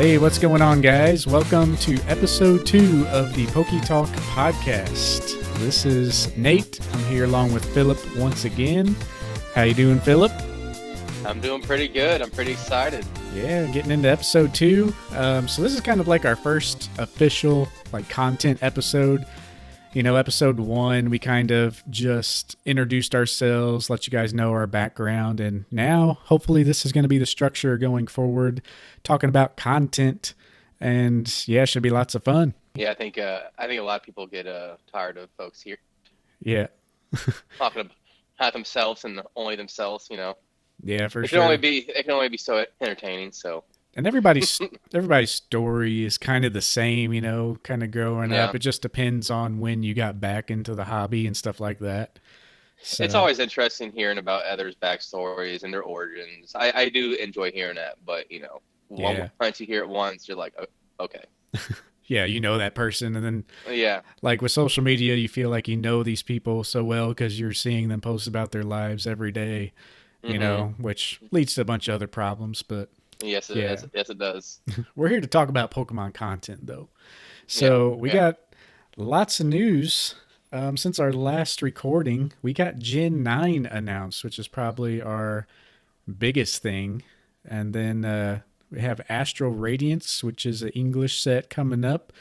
Hey, what's going on, guys? Welcome to episode 2 of the PokeTalk podcast. This is Nate. I'm here along with Philip once again. How you doing, Philip? I'm doing pretty good. I'm pretty excited. Yeah, getting into episode 2. So this is kind of like our first official content episode. You know, episode 1, we kind of just introduced ourselves, let you guys know our background, and now hopefully this is going to be the structure going forward, talking about content, and yeah, it should be lots of fun. Yeah, I think a lot of people get tired of folks here Yeah, talking about themselves and only themselves. yeah, for It can only sure. be so entertaining. So And everybody's story is kind of the same, you know, kind of growing up. yeah, It just depends on when you got back into the hobby and stuff like that. it's So, always interesting hearing about others' backstories and their origins. I do enjoy hearing that, but yeah. once you hear it once, you're like, okay, Yeah, you know that person, and then yeah, like with social media, you feel like you know these people so well because you're seeing them post about their lives every day, you mm-hmm. know, which leads to a bunch of other problems. But Yes, yeah, yes, it does. we're here to talk about Pokemon content, though. Yeah, So we yeah. got lots of news. Since our last recording, we got Gen 9 announced, which is probably our biggest thing. And then we have Astral Radiance, which is an English set coming up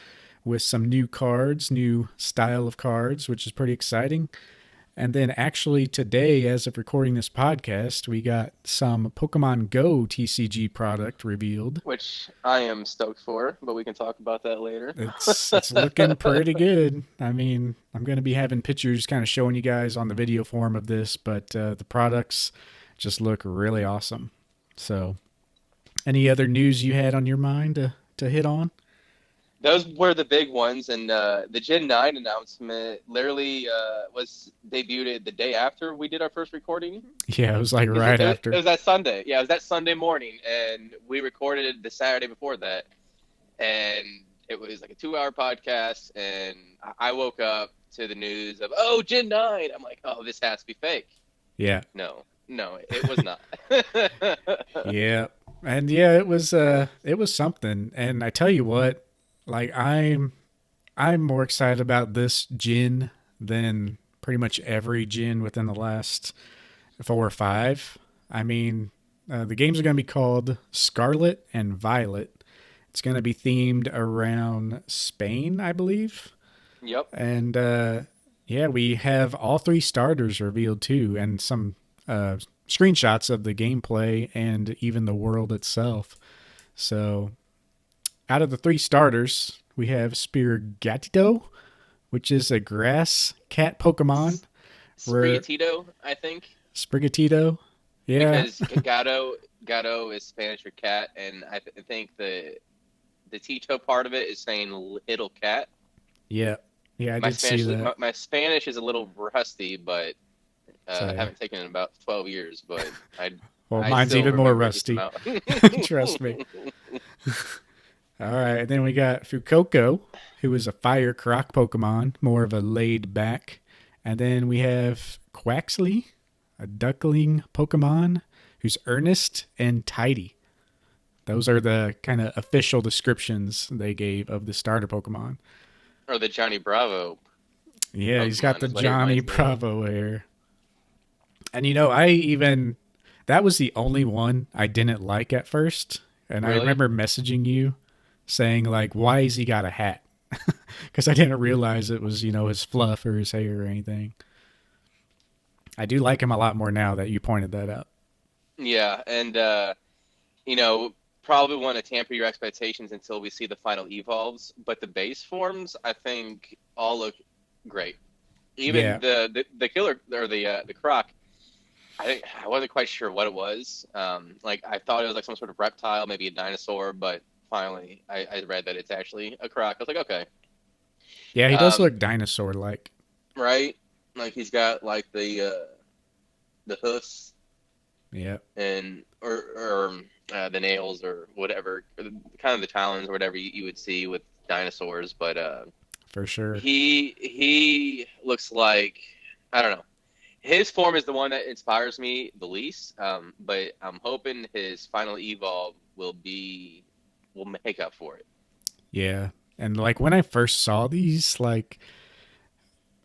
with some new cards, new style of cards, which is pretty exciting. And then actually today, as of recording this podcast, we got some Pokemon Go TCG product revealed. Which I am stoked for, but we can talk about that later. It's looking pretty good. I mean, I'm going to be having pictures kind of showing you guys on the video form of this, but the products just look really awesome. So, any other news you had on your mind to hit on? Those were the big ones, and the Gen 9 announcement literally was debuted the day after we did our first recording. Yeah, it was like Because right it after. was that Sunday. Yeah, it was that Sunday morning, and we recorded the Saturday before that. And it was like a 2-hour podcast, and I woke up to the news of, oh, Gen 9. I'm like, oh, this has to be fake. Yeah. No, no, it was not. Yeah. And yeah, it was something. And I tell you what, like I'm more excited about this gin than pretty much every gin within the last 4 or 5. I mean, the games are going to be called Scarlet and Violet. It's going to be themed around Spain, I believe. Yep. And yeah, we have all 3 starters revealed too, and some screenshots of the gameplay and even the world itself. So, out of the 3 starters, we have Spirigatito, which is a grass cat Pokemon. Where Sprigatito, I think. Sprigatito, yeah, Because gato is Spanish for cat, and I think the Tito part of it is saying little cat. yeah, yeah, I My did see Spanish that. my Spanish is a little rusty, but I So, haven't taken it in about 12 years, but I well, I mine's still even more remember a decent rusty. amount. Trust me. All right, then we got Fuecoco, who is a fire croc Pokemon, more of a laid back. And then we have Quaxley, a duckling Pokemon, who's earnest and tidy. Those are the kind of official descriptions they gave of the starter Pokemon. Or the Johnny Bravo Yeah, he's got Pokemon the is what he Johnny reminds me of. Bravo hair. And you know, that was the only one I didn't like at first. And I Really? remember messaging you saying, like, why has he got a hat? Because I didn't realize it was, you know, his fluff or his hair or anything. I do like him a lot more now that you pointed that out. Yeah, and you know, probably want to tamper your expectations until we see the final evolves, but the base forms I think all look great. Even Yeah, the killer or the croc, I wasn't quite sure what it was. Like I thought it was like some sort of reptile, maybe a dinosaur, but finally I read that it's actually a croc. I was like, okay, yeah, he does um, look dinosaur like. right? Like he's got like the hoofs Yeah, and or the nails or whatever, or kind of the talons or whatever you would see with dinosaurs. But for sure. he looks like, I don't know. His form is the one that inspires me the least. But I'm hoping his final evolve will be will make up for it. Yeah. And like when I first saw these, like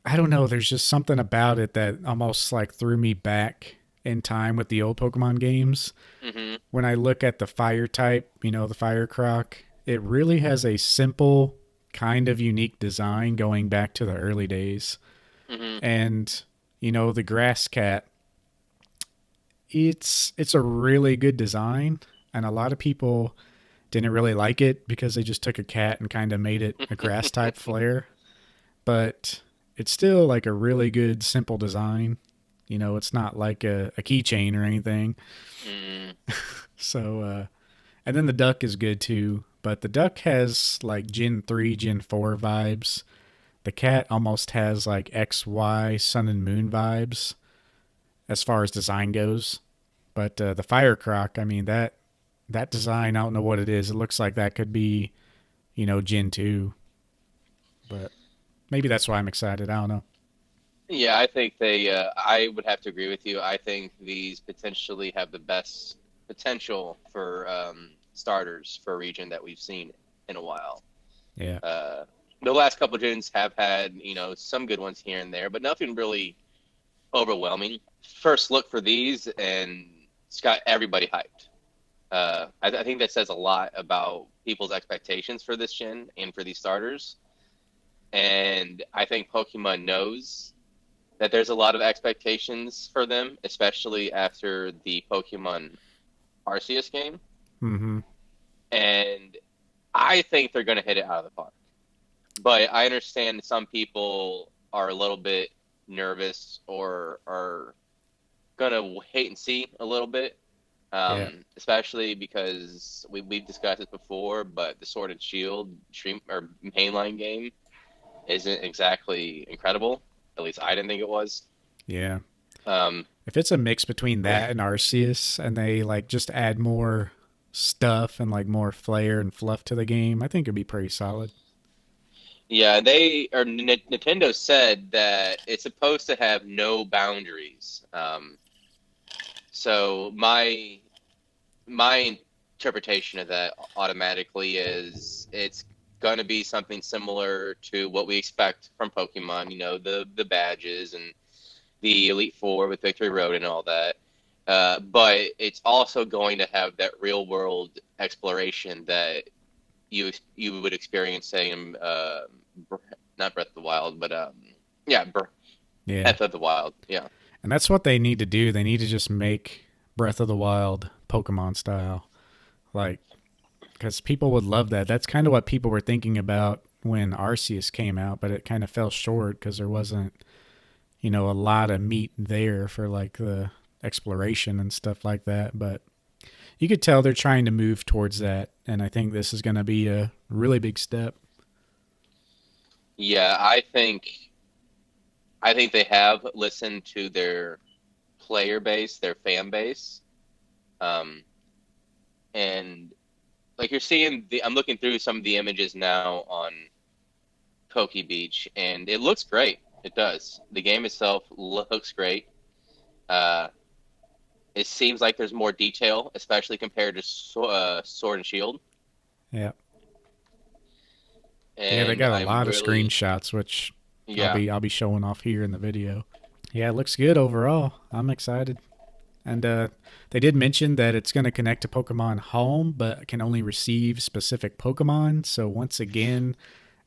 I don't know, there's just something about it that almost like threw me back in time with the old Pokemon games. Hmm. When I look at the fire type, the fire croc, it really has a simple, kind of unique design going back to the early days. Hmm. And, the grass cat, it's a really good design. And a lot of people didn't really like it because they just took a cat and kind of made it a grass type flare. But it's still like a really good, simple design. It's not like a keychain or anything. Mm. So, and then the duck is good too. But the duck has like Gen 3, Gen 4 vibes. The cat almost has like XY Sun and Moon vibes as far as design goes. But the fire croc, I mean that design, I don't know what it is. It looks like that could be, Gen 2, but maybe that's why I'm excited. I don't know. Yeah, I think they. I would have to agree with you. I think these potentially have the best potential for starters for a region that we've seen in a while. Yeah. Uh, the last couple of gens have had, some good ones here and there, but nothing really overwhelming. First look for these, and it's got everybody hyped. I think that says a lot about people's expectations for this gen and for these starters. And I think Pokemon knows that there's a lot of expectations for them, especially after the Pokemon Arceus game. Mm-hmm. And I think they're going to hit it out of the park. But I understand some people are a little bit nervous or are going to wait and see a little bit, Yeah. especially because we've discussed this before, but the Sword and Shield stream or mainline game isn't exactly incredible. At least I didn't think it was. Yeah. Um, If it's a mix between that and Arceus and they like just add more stuff and like more flair and fluff to the game, I think it'd be pretty solid. Yeah, Nintendo said that it's supposed to have no boundaries. So my interpretation of that automatically is it's going to be something similar to what we expect from Pokemon. The badges and the Elite Four with Victory Road and all that. But it's also going to have that real world exploration that you would experience, say, in not Breath of the Wild, but yeah, Yeah. Breath of the Wild. Yeah, And that's what they need to do. They need to just make Breath of the Wild Pokemon style. Like, because people would love that. That's kind of what people were thinking about when Arceus came out, but it kind of fell short because there wasn't, a lot of meat there for like the exploration and stuff like that. But you could tell they're trying to move towards that. And I think this is going to be a really big step. yeah. I think they have listened to their player base, their fan base, um, and like you're seeing I'm looking through some of the images now on Poke Beach, and it looks great. It does. The game itself looks great. Uh, it seems like there's more detail, especially compared to Sword and Shield. Yeah. Yeah, they And got a I'm lot of really, screenshots, which I'll yeah. be I'll be showing off here in the video. Yeah, it looks good overall. I'm excited. And they did mention that it's going to connect to Pokemon Home, but can only receive specific Pokemon. So once again,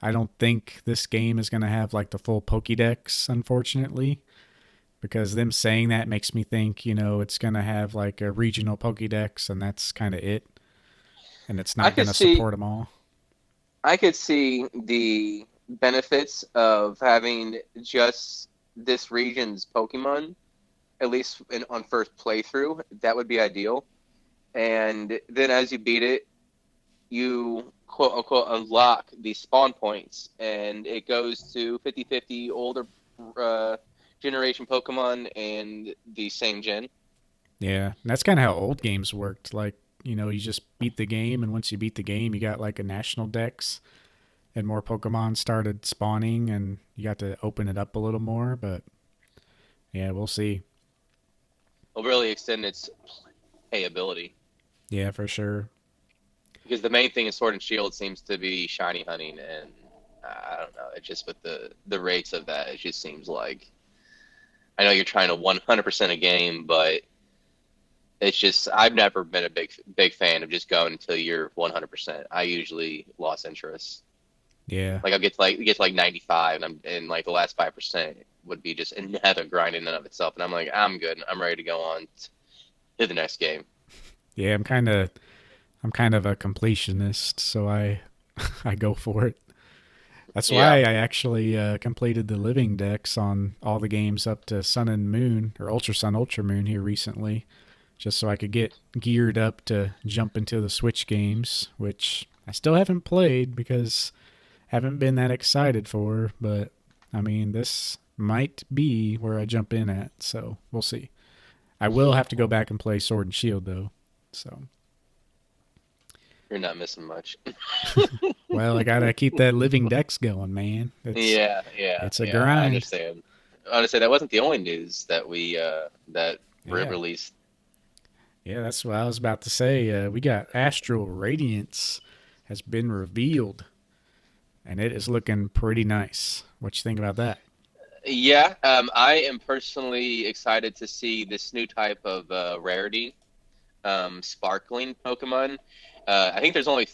I don't think this game is going to have like the full Pokédex, unfortunately, because them saying that makes me think, it's going to have like a regional Pokédex, and that's kind of it. And it's I not going could to see support them all. I could see the benefits of having just this region's Pokemon, at least on first playthrough. That would be ideal. And then as you beat it, you quote unquote unlock the spawn points, and it goes to 50-50 older uh, generation Pokemon and the same gen. Yeah, and that's kind of how old games worked. Like, you just beat the game, and once you beat the game, you got like a national dex, and more Pokemon started spawning, and you got to open it up a little more. But yeah, we'll see. Will really extend its playability. Yeah, for sure. because the main thing in Sword and Shield seems to be shiny hunting, and I don't know. It just with the rates of that, it just seems like I know you're trying to 100% a game, but it's just I've never been a big fan of just going until you're 100%. I usually lost interest. Yeah. Like I get to like 95, and like the last 5% would be just another grinding in and of itself, and I'm like I'm good. I'm ready to go on to the next game. Yeah, I'm kind of a completionist, so I I go for it. That's Yeah, why I actually completed the living decks on all the games up to Sun and Moon or Ultra Sun, Ultra Moon here recently, just so I could get geared up to jump into the Switch games, which I still haven't played because I haven't been that excited for. But I mean, this might be where I jump in at, so we'll see. I will have to go back and play Sword and Shield though. So, you're not missing much. well, I gotta keep that living decks going, man. Yeah, yeah, It's a yeah. I grind. understand. Honestly, that wasn't the only news that we that Yeah. released. Yeah, that's what I was about to say. We got Astral Radiance has been revealed, and it is looking pretty nice. What you think about that? Yeah, I am personally excited to see this new type of rarity, sparkling Pokemon. I think there's only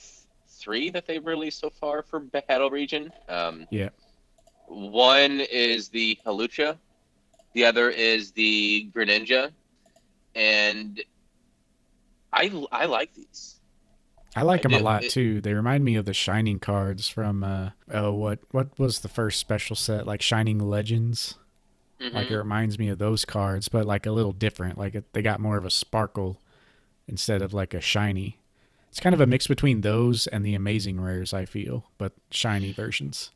three that they've released so far for Battle Region. Yeah, One is the Halucha, the other is the Greninja, and I like these. I like I them a do. lot too. They remind me of the Shining cards from oh, what was the first special set, like Shining Legends? Like it Hmm. reminds me of those cards, but like a little different. Like they got more of a sparkle instead of like a shiny. It's kind of a mix between those and the Amazing Rares, I feel, but shiny versions.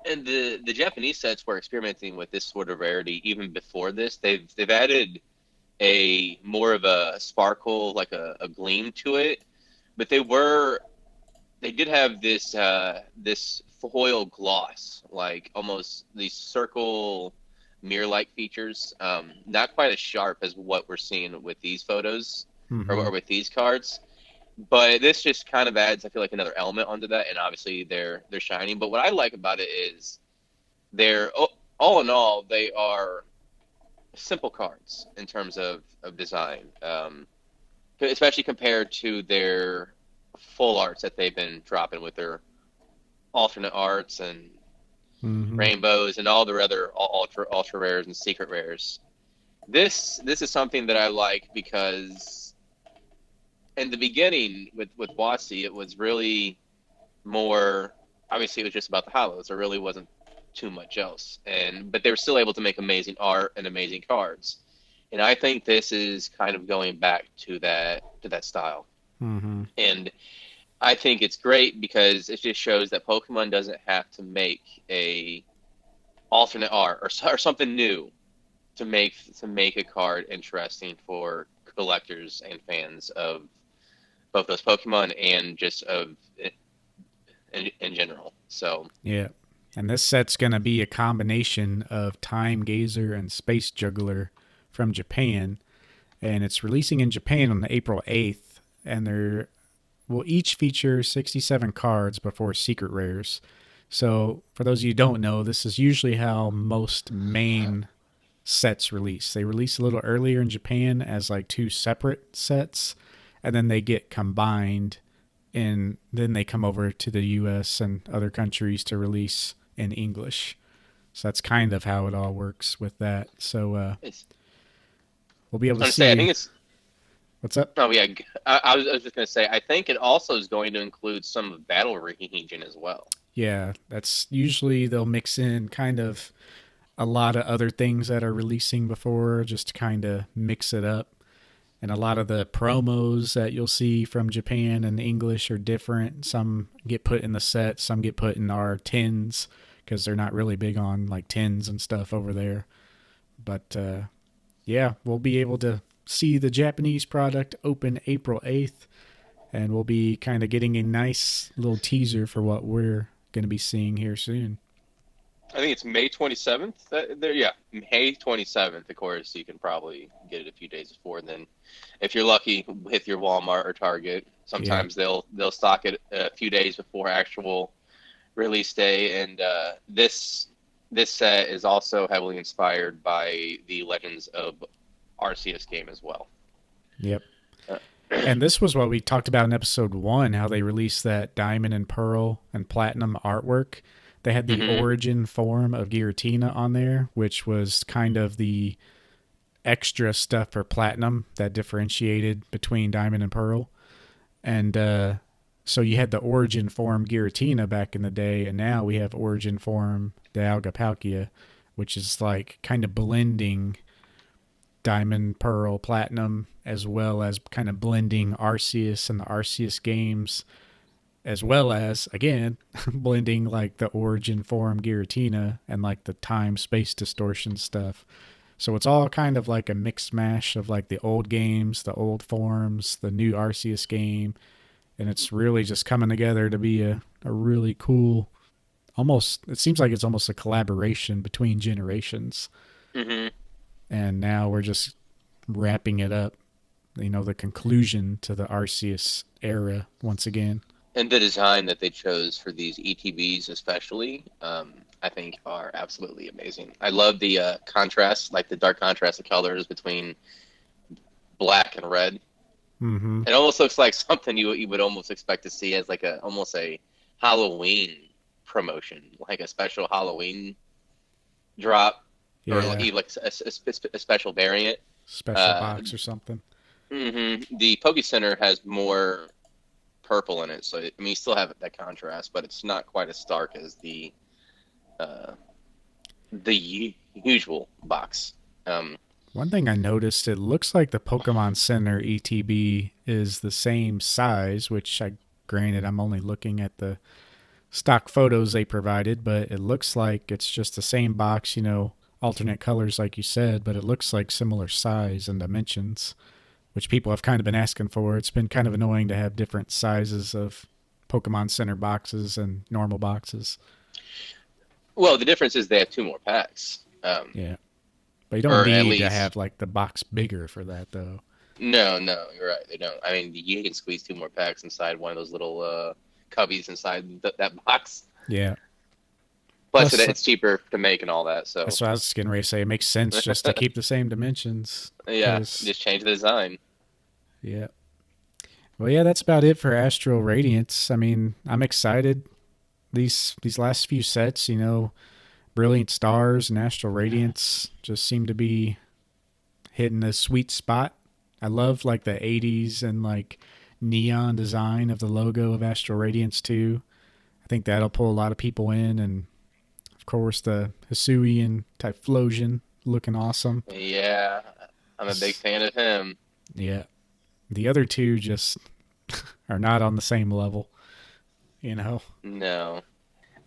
And the Japanese sets were experimenting with this sort of rarity even before this. They've added a more of a sparkle, like a gleam to it, but they did have this foil gloss, like almost these circle mirror-like features. Not quite as sharp as what we're seeing with these photos Mm-hmm. or with these cards, but this just kind of adds, I feel like, another element onto that. And obviously they're shining. But what I like about it is they're all in all they are simple cards in terms of design, especially compared to their full arts that they've been dropping with their alternate arts and Mm-hmm. rainbows and all their other ultra rares and secret rares. This is something that I like because in the beginning with WotC, it was really more. Obviously, it was just about the hollows. There really wasn't too much else, and but they were still able to make amazing art and amazing cards. And I think this is kind of going back to that style. Mm-hmm. And I think it's great because it just shows that Pokemon doesn't have to make a alternate art or something new to make a card interesting for collectors and fans of both those Pokemon and just of in general. So Yeah. And this set's going to be a combination of Time Gazer and Space Juggler from Japan. And it's releasing in Japan on April 8th. And they will each feature 67 cards before secret rares. So, for those of you who don't know, this is usually how most main sets release. They release a little earlier in Japan as like two separate sets, and then they get combined, and then they come over to the US and other countries to release in English. So that's kind of how it all works with that. So it's, we'll be able to I'm gonna say I see think it's. what's up. Oh yeah, I was just gonna say I think it also is going to include some of Battle Region as well. Yeah, that's usually they'll mix in kind of a lot of other things that are releasing before just to kind of mix it up. And a lot of the promos that you'll see from Japan and English are different. Some get put in the set, some get put in our tins because they're not really big on like tins and stuff over there. But yeah, we'll be able to see the Japanese product open April 8th, and we'll be kind of getting a nice little teaser for what we're going to be seeing here soon. I think it's May 27th. There, yeah, May 27th. Of course, you can probably get it a few days before. Then, if you're lucky, with your Walmart or Target, Yeah. sometimes they'll stock it a few days before actual release day. And this set is also heavily inspired by the Legends of Arceus game as well. Yep. Uh, And this was what we talked about in episode 1, how they released that diamond and pearl and platinum artwork. They had the hmm origin form of Giratina on there, which was kind of the extra stuff for platinum that differentiated between diamond and pearl. And so you had the origin form Giratina back in the day, and now we have origin form Dialga Palkia, which is like kind of blending diamond, pearl, platinum, as well as kind of blending Arceus and the Arceus games, as well as, again, blending like the origin form Giratina and like the time space distortion stuff. So it's all kind of like a mixed mash of like the old games, the old forms, the new Arceus game, and it's really just coming together to be a really cool, almost, it seems like it's almost a collaboration between generations. hmm And now we're just wrapping it up, the conclusion to the Arceus era once again. And the design that they chose for these ETBs, especially, I think are absolutely amazing. I love the contrast, like the dark contrast of colors between black and red. Mm-hmm. It almost looks like something you would almost expect to see as like a almost a Halloween promotion, like a special Halloween drop, or Yeah. like a special variant. Special Uh, box or something. the Poke Center has more purple in it, so I mean you still have that contrast, but it's not quite as stark as uh, the usual box. Um, One thing I noticed, it looks like the Pokemon Center ETB is the same size, which I granted I'm only looking at the stock photos they provided, but it looks like it's just the same box, alternate colors like you said, but it looks like similar size and dimensions, which people have kind of been asking for. It's been kind of annoying to have different sizes of Pokemon Center boxes and normal boxes. well, the difference is they have two more packs, Yeah. But you don't or at need to least have like the box bigger for that though. no, you're right. They don't. I mean, you can squeeze two more packs inside one of those little cubbies inside that box. Yeah. Plus, Plus, it's cheaper to make and all that. So, that's what I was getting ready to say. It makes sense just to keep the same dimensions. yeah, Because, just change the design. yeah. Well, yeah, that's about it for Astral Radiance. I mean, I'm excited. These last few sets, Brilliant Stars and Astral Radiance just seem to be hitting a sweet spot. I love like the 80s and like neon design of the logo of Astral Radiance too. I think that'll pull a lot of people in, and of course the Hisuian Typhlosion looking awesome. Yeah, I'm a big fan of him. Yeah, the other two just are not on the same level, you know. No,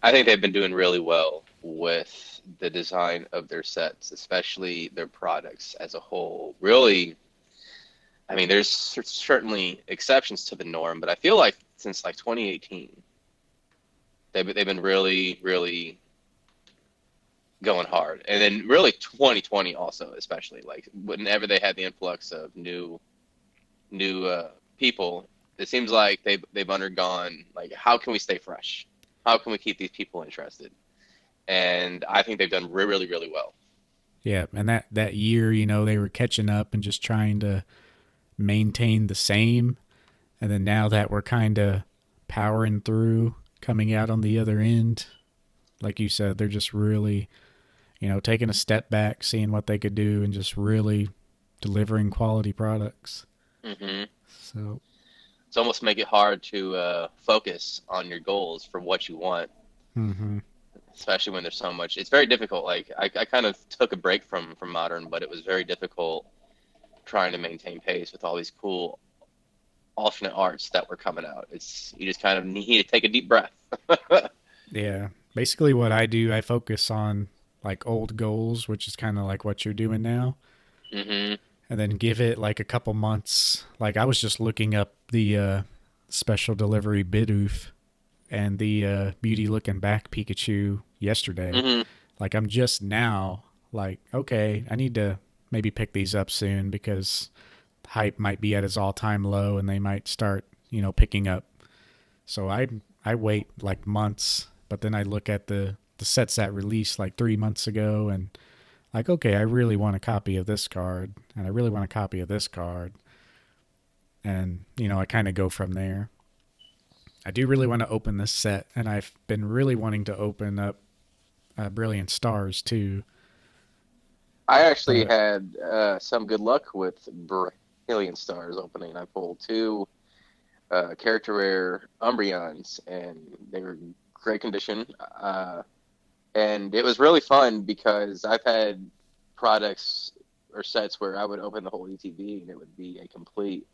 I think they've been doing really well with the design of their sets, especially their products as a whole. Really, I mean, there's certainly exceptions to the norm, but I feel like since like 2018, they've been really going hard, and then really 2020 also, especially like whenever they had the influx of new people, it seems like they've undergone like how can we stay fresh, how can we keep these people interested, and I think they've done really well. Yeah, and that year, they were catching up and just trying to maintain the same, and then now that we're kind of powering through, coming out on the other end, like you said, they're just really, taking a step back, seeing what they could do, and just really delivering quality products. hmm So, It's almost make it hard to focus on your goals for what you want, mm-hmm. especially when there's so much. It's very difficult. Like I kind of took a break from modern, but it was very difficult trying to maintain pace with all these cool alternate arts that were coming out. It's you just kind of need to take a deep breath. Yeah, basically what I do, I focus on like old goals, which is kind of like what you're doing now, hmm and then give it like a couple months. Like I was just looking up the special delivery Bidoof, and the beauty looking back Pikachu yesterday. Hmm. Like I'm just now like, okay, I need to maybe pick these up soon because hype might be at its all time low and they might start, picking up. So I wait like months, but then I look at the sets that released like 3 months ago and like, okay, I really want a copy of this card and I really want a copy of this card. And, I kind of go from there. I do really want to open this set, and I've been really wanting to open up Brilliant Stars too. I actually But had some good luck with Brilliant Stars opening. I pulled two character rare Umbreons, and they were in great condition. And it was really fun because I've had products or sets where I would open the whole ETB and it would be a complete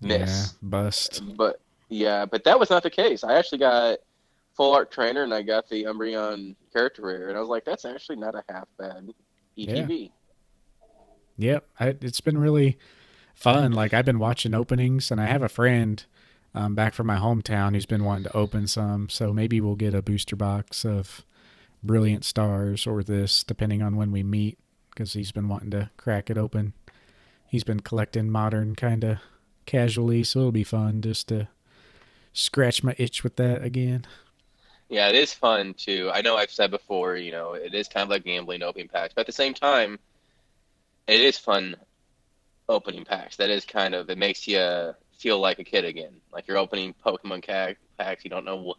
yeah, miss. bust. But yeah, but that was not the case. I actually got full art trainer and I got the Umbreon character rare, and I was like, that's actually not a half bad Yeah, ETB. yep. It's been really fun. Like I've been watching openings, and I have a friend back from my hometown who's been wanting to open some. So maybe we'll get a booster box of Brilliant Stars or this, depending on when we meet, because he's been wanting to crack it open. He's been collecting modern kind of casually, so it'll be fun just to scratch my itch with that again. Yeah, it is fun too. I know I've said before, it is kind of like gambling opening packs, but at the same time, it is fun opening packs. That is kind of, it makes you feel like a kid again. Like you're opening Pokemon packs, you don't know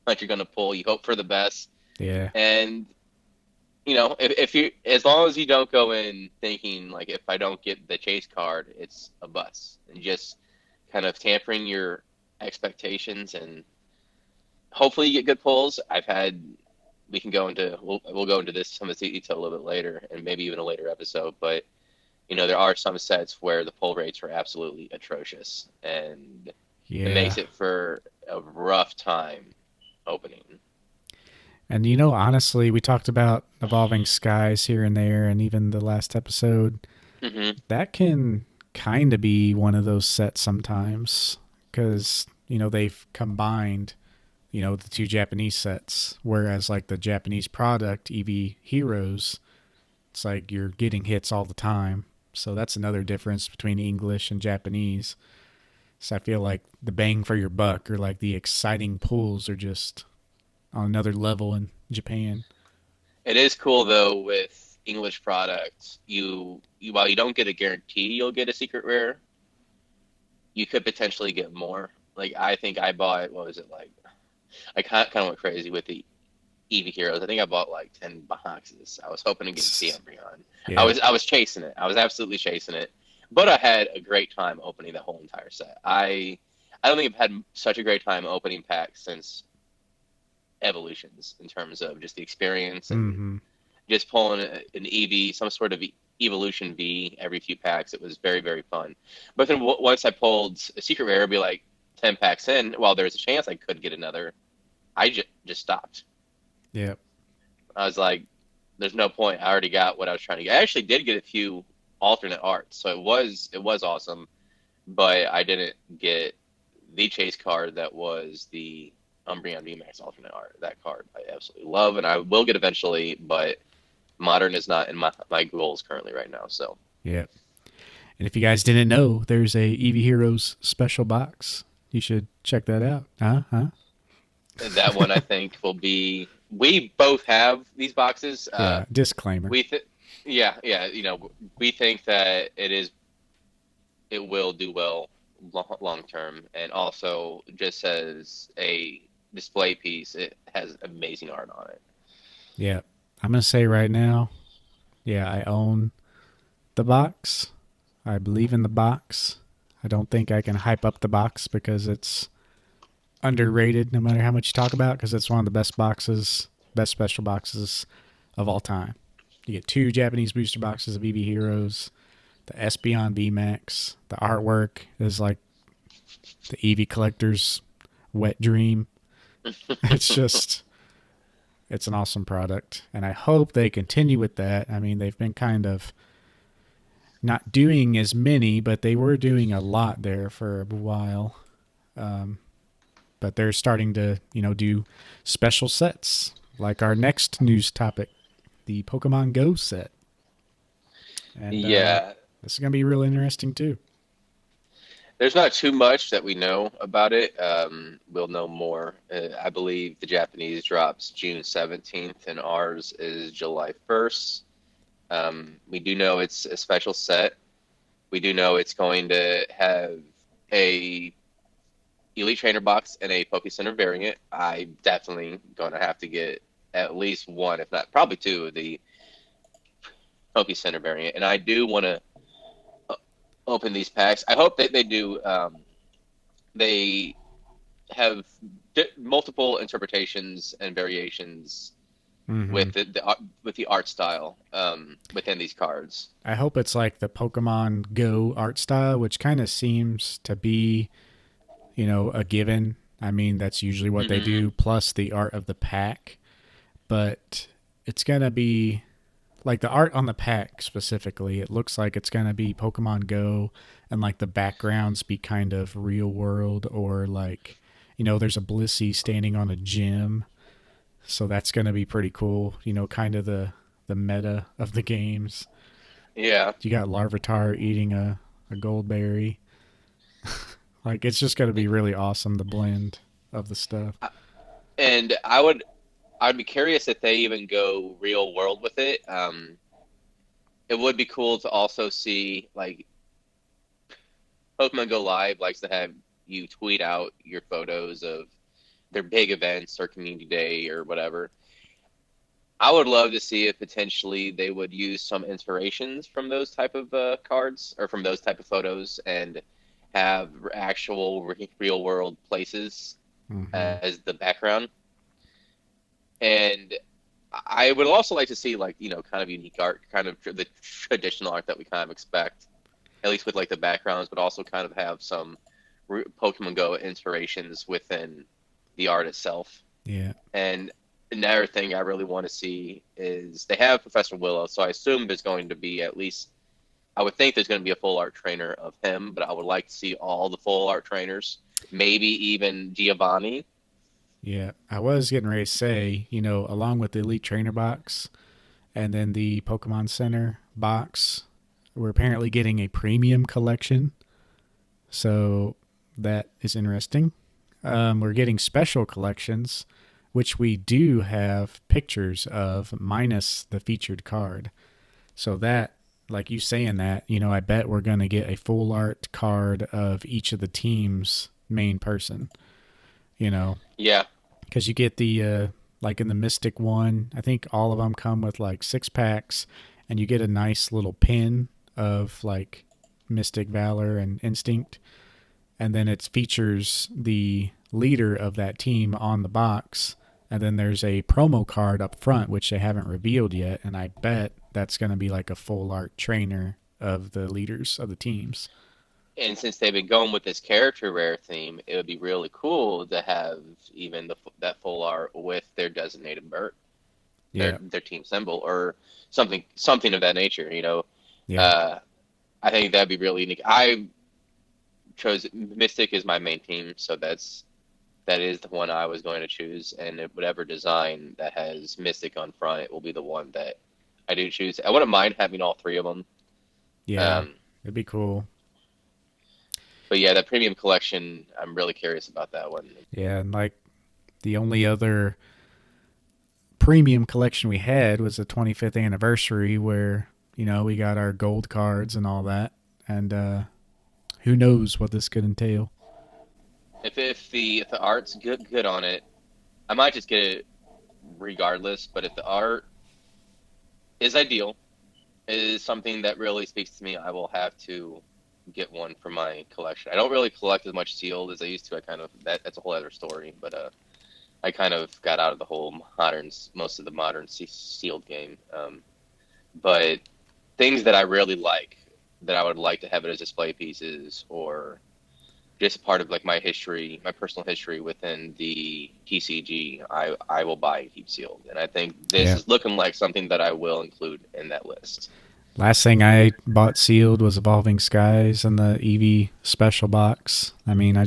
what you're going to pull. You hope for the best. Yeah, And, if you, as long as you don't go in thinking, like, if I don't get the chase card, it's a bust. And just kind of tampering your expectations, and hopefully you get good pulls. We can go into, we'll go into this, some of this detail a little bit later, and maybe even a later episode, but there are some sets where the pull rates are absolutely atrocious, and it yeah. makes it for a rough time opening. And honestly, we talked about evolving skies here and there, and even the last episode. Hmm. That can kind of be one of those sets sometimes because they've combined the two Japanese sets, whereas like the Japanese product EV Heroes, it's like you're getting hits all the time. So that's another difference between English and Japanese. So I feel like the bang for your buck or like the exciting pulls are just on another level in Japan. It is cool though with English products. You while you don't get a guarantee you'll get a secret rare, you could potentially get more. Like I think I bought, what was it like? I kind of went crazy with the EV Heroes. I think I bought like 10 boxes. I was hoping to get the Umbreon. I Yeah. was I was chasing it. I was absolutely chasing it. But I had a great time opening the whole entire set. I don't think I've had such a great time opening packs since Evolutions, in terms of just the experience and Mm-hmm. just pulling an EV, some sort of evolution V every few packs. It was very, very fun. But then once I pulled a secret rare, it'd be like 10 packs in, while there was a chance I could get another, I just stopped. Yeah. I was like, there's no point. I already got what I was trying to get. I actually did get a few alternate arts, so it was awesome, but I didn't get the chase card that was the Umbreon VMAX alternate art. That card I absolutely love, and I will get eventually, but modern is not in my goals currently right now. So Yeah. And if you guys didn't know, there's a EV Heroes special box. You should check that out. Huh? that one I think will be. We both have these boxes. Yeah. Disclaimer. We yeah, yeah. We think that it will do well long term, and also just as a display piece, it has amazing art on it. Yeah. I'm going to say right now, yeah, I own the box. I believe in the box. I don't think I can hype up the box because it's underrated no matter how much you talk about because it's one of the best boxes, best special boxes of all time. You get two Japanese booster boxes of EV Heroes, the Espeon VMAX. The artwork is like the EV collector's wet dream. It's just, it's an awesome product. And I hope they continue with that. I mean, they've been kind of not doing as many, but they were doing a lot there for a while. Um, but they're starting to, do special sets like our next news topic, the Pokemon Go set. And Yeah, this is going to be real interesting too. there's not too much that we know about it. We'll know more. I believe the Japanese drops June 17th, and ours is July 1st. We do know it's a special set. We do know it's going to have a Elite Trainer box and a Poke Center variant. I definitely going to have to get at least one, if not probably two, of the Poke Center variant. And I do want to open these packs. I hope that they do. They have multiple interpretations and variations Mm-hmm. with with the art style within these cards. I hope it's like the Pokemon Go art style, which kind of seems to be, a given. I mean, that's usually what they Hmm. do, plus the art of the pack. But it's going to be like the art on the pack specifically. It looks like it's going to be Pokemon Go, and like the backgrounds be kind of real world, or like, there's a Blissey standing on a gym. So that's going to be pretty cool. Kind of the meta of the games. Yeah, You got Larvitar eating a gold berry. Like it's just going to be really awesome, the blend of the stuff. and I'd be curious if they even go real world with it. It would be cool to also see like Pokemon Go Live likes to have you tweet out your photos of their big events or community day or whatever. I would love to see if potentially they would use some inspirations from those type of cards or from those type of photos and have actual real world places Mm-hmm. as the background. And I would also like to see like kind of unique art, kind of the traditional art that we kind of expect, at least with like the backgrounds, but also kind of have some Pokemon Go inspirations within the art itself. Yeah. And another thing I really want to see is they have Professor Willow, so I assume there's going to be at least I would think there's going to be a full art trainer of him, but I would like to see all the full art trainers, maybe even Giovanni. Yeah. I was getting ready to say, along with the Elite Trainer box and then the Pokemon Center box, we're apparently getting a premium collection. So that is interesting. We're getting special collections, which we do have pictures of, minus the featured card. So that, like you saying that, I bet we're going to get a full art card of each of the team's main person, you know, Yeah, because you get the, like in the Mystic one, I think all of them come with like 6 packs, and you get a nice little pin of like Mystic Valor and Instinct, and then it features the leader of that team on the box. And then there's a promo card up front, which they haven't revealed yet. And I bet that's going to be like a full art trainer of the leaders of the teams. and since they've been going with this character rare theme, it would be really cool to have even that full art with their designated bird, Yeah. their team symbol, or something of that nature. Yeah. Uh, I think that'd be really unique. I chose Mystic is my main team, so that is the one I was going to choose, and whatever design that has Mystic on front, it will be the one that I do choose. I wouldn't mind having all three of them. Yeah. Um, It'd be cool. but yeah, that premium collection, I'm really curious about that one. Yeah. And like the only other premium collection we had was the 25th anniversary where, we got our gold cards and all that. And who knows what this could entail. If the art's good on it, I might just get it regardless. But if the art is ideal, is something that really speaks to me, I will have to get one for my collection. I don't really collect as much sealed as I used to. I kind of that's a whole other story, but I kind of got out of the whole most of the modern sealed game. But things that I really like, that I would like to have it as display pieces or just part of like my history, my personal history within the TCG, I will buy and keep sealed. And I think this Yeah. is looking like something that I will include in that list. Last thing I bought sealed was Evolving Skies and the Eevee special box. I mean,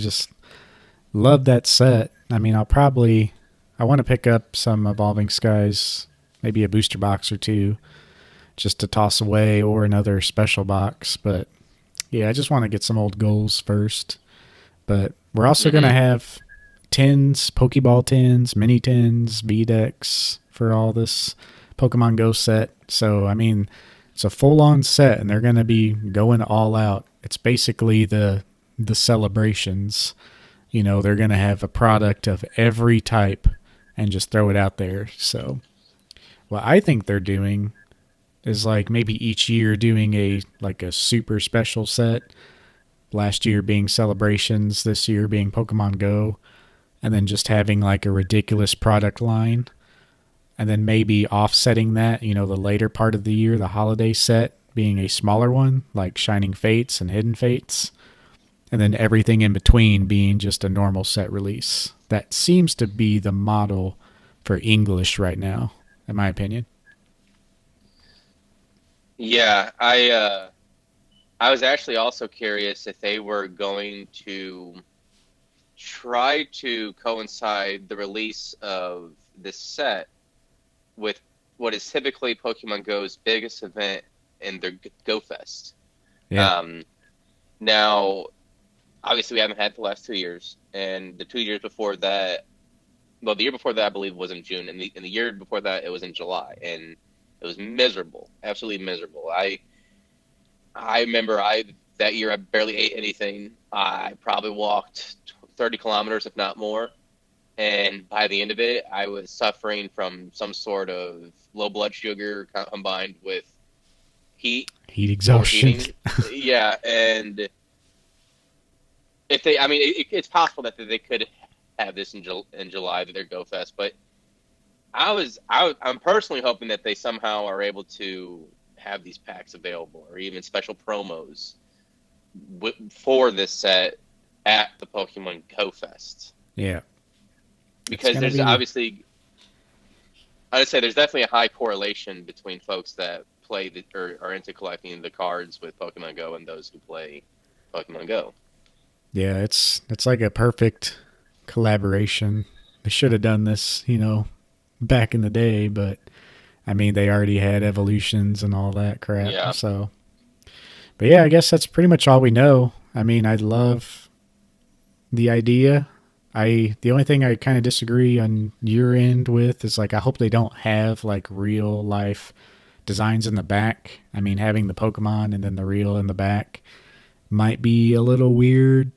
love that set. I mean, I want to pick up some Evolving Skies, maybe a booster box or two, just to toss away, or another special box. But yeah, I just want to get some old goals first. But we're also going to Hmm. have tins, Pokeball tins, mini tins, V decks for all this Pokemon Go set. So, I mean, it's a full on set and they're going to be going all out. It's basically the celebrations. You know, they're going to have a product of every type and just throw it out there. So, what I think they're doing is like maybe each year doing a super special set. Last year being celebrations, this year being Pokemon Go, and then just having like a ridiculous product line, and then maybe offsetting that, you know, the later part of the year, the holiday set being a smaller one like Shining Fates and Hidden Fates, and then everything in between being just a normal set release. That seems to be the model for English right now, in my opinion. Yeah, I was actually also curious if they were going to try to coincide the release of this set with what is typically Pokemon Go's biggest event in their Go Fest. Yeah. Um, Now, obviously, we haven't had the last 2 years, and the 2 years before that, well, the year before that, I believe, was in June, and the year before that, it was in July, and it was miserable, absolutely miserable. I remember that year I barely ate anything. I probably walked 30 kilometers, if not more. And by the end of it, I was suffering from some sort of low blood sugar combined with heat, Heat exhaustion. overheating. Yeah, and if they, I mean, it's possible that they could have this in July, that their Go Fest, but I'm personally hoping that they somehow are able to have these packs available or even special promos for this set at the Pokemon Go Fest, Yeah. It's because going to there's be, obviously, I would say there's definitely a high correlation between folks that play or are into collecting the cards with Pokemon Go and those who play Pokemon Go. yeah, it's like a perfect collaboration. They should have done this, you know, back in the day, but I mean, they already had evolutions and all that crap. Yeah. So, but yeah, I guess that's pretty much all we know. I mean, I love the idea. The only thing I kind of disagree on your end with is like I hope they don't have like real life designs in the back. I mean, having the Pokemon and then the real in the back might be a little weird,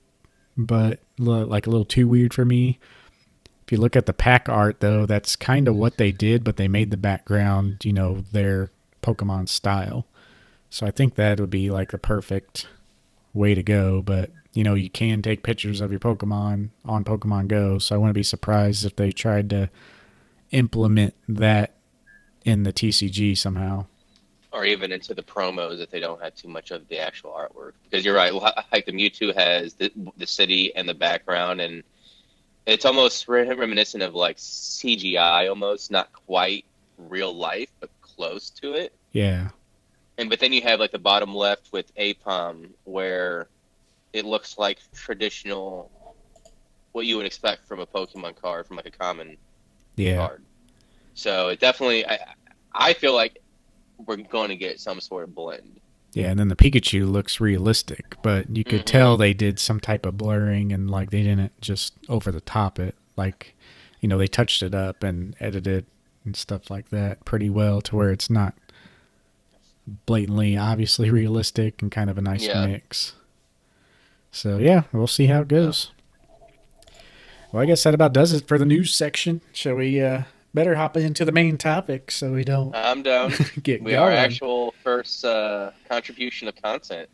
but like a little too weird for me. If you look at the pack art, though, that's kind of what they did, but they made the background, you know, their Pokemon style. So I think that would be like the perfect way to go. But, you know, you can take pictures of your Pokemon on Pokemon Go. So I wouldn't be surprised if they tried to implement that in the TCG somehow. Or even into the promos if they don't have too much of the actual artwork. Because you're right, like the Mewtwo has the city and the background, and it's almost reminiscent of like CGI, almost not quite real life, but close to it. Yeah. And but then you have like the bottom left with Apom, where it looks like traditional, what you would expect from a Pokemon card, from like a common Yeah. card. So it definitely, I feel like we're going to get some sort of blend. Yeah, and then the Pikachu looks realistic, but you could Hmm. tell they did some type of blurring and like they didn't just over the top it. Like, you know, they touched it up and edited and stuff like that pretty well to where it's not blatantly obviously realistic and kind of a nice Yeah. mix. So yeah, we'll see how it Yeah. goes. Well, I guess that about does it for the news section. Shall we better hop into the main topic so we don't I'm down. get We our going? actual first contribution of content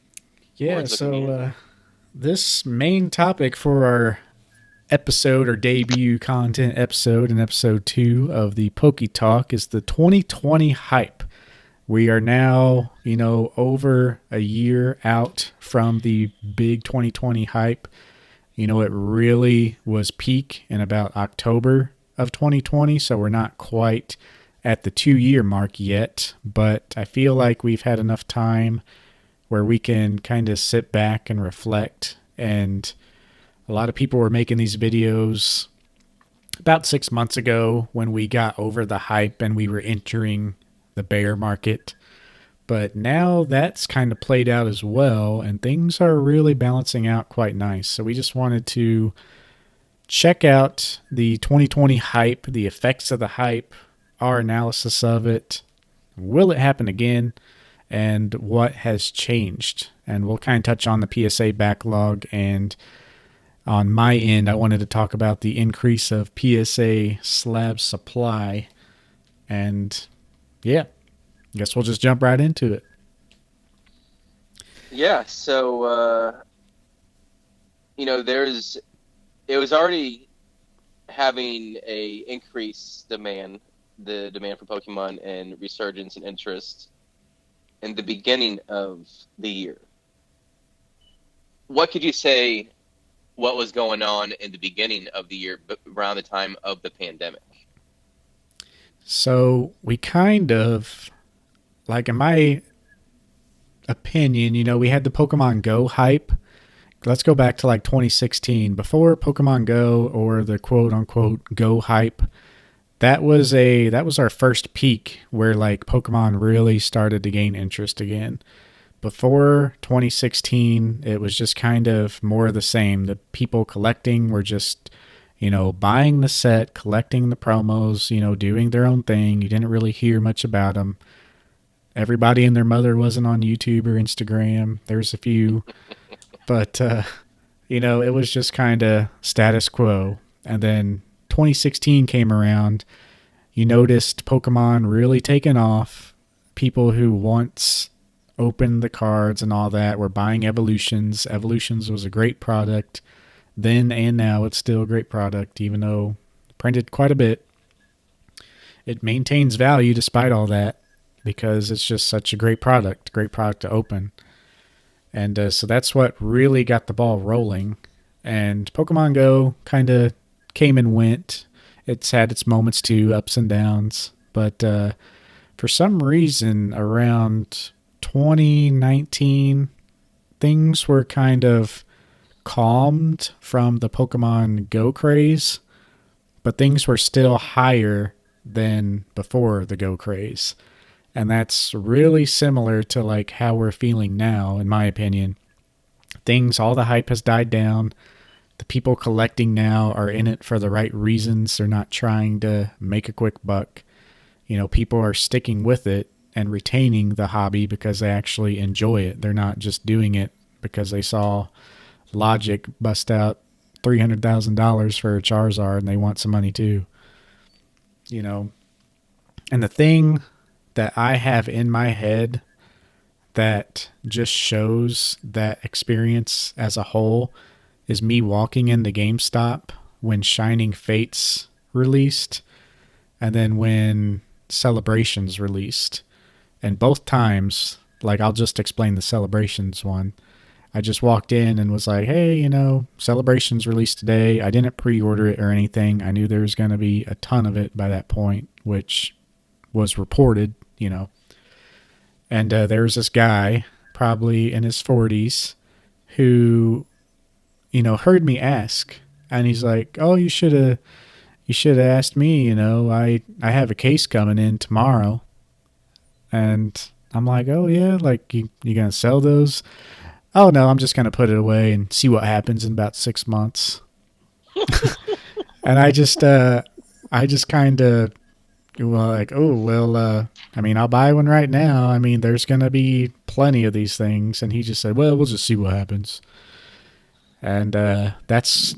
Yeah, towards the so community. this main topic for our episode or debut content episode in episode 2 of the PokeTalk is the 2020 hype. We are now, you know, over a year out from the big 2020 hype. You know, it really was peak in about October of 2020, so we're not quite at the 2 year mark yet, but I feel like we've had enough time where we can kind of sit back and reflect and A lot of people were making these videos about 6 months ago when we got over the hype and we were entering the bear market. But now that's kind of played out as well, and things are really balancing out quite nice. So we just wanted to check out the 2020 hype, the effects of the hype, our analysis of it. Will it happen again? And what has changed? And we'll kind of touch on the PSA backlog. And on my end, I wanted to talk about the increase of PSA slab supply. And yeah, I guess we'll just jump right into it. Yeah, so there's it was already having a increased demand, the demand for Pokemon and resurgence and interest in the beginning of the year. What could you say what was going on in the beginning of the year around the time of the pandemic? So we kind of, like, in my opinion, we had the Pokemon Go hype. Let's go back to like 2016, before Pokemon Go or the quote unquote Go hype. That was our first peak where like Pokemon really started to gain interest again. Before 2016, it was just kind of more of the same. The people collecting were just, buying the set, collecting the promos, doing their own thing. You didn't really hear much about them. Everybody and their mother wasn't on YouTube or Instagram. There's a few, but it was just kind of status quo. And then 2016 came around. You noticed Pokemon really taking off. People who once opened the cards and all that were buying Evolutions. Evolutions was a great product then and now. It's still a great product, even though printed quite a bit. It maintains value despite all that because it's just such a great product to open. And so that's what really got the ball rolling. And Pokemon Go kind of came and went. It's had its moments too, ups and downs. But for some reason, around 2019, things were kind of calmed from the Pokemon Go craze, but things were still higher than before the Go craze. And that's really similar to like how we're feeling now, in my opinion. All the hype has died down. The people collecting now are in it for the right reasons. They're not trying to make a quick buck. People are sticking with it and retaining the hobby because they actually enjoy it. They're not just doing it because they saw Logic bust out $300,000 for a Charizard and they want some money too. You know, and the thing that I have in my head that just shows that experience as a whole is me walking into GameStop when Shining Fates released and then when Celebrations released. And both times, like, I'll just explain the Celebrations one. I just walked in and was like, hey, Celebrations released today. I didn't pre-order it or anything. I knew there was going to be a ton of it by that point, which was reported. And there was this guy, probably in his 40s, who, heard me ask. And he's like, oh, you should have asked me, I have a case coming in tomorrow. And I'm like, oh, yeah, like, you going to sell those? Oh, no, I'm just going to put it away and see what happens in about 6 months. And I just kind of, well, like, oh, well, I'll buy one right now. There's going to be plenty of these things. And he just said, well, we'll just see what happens. And that's,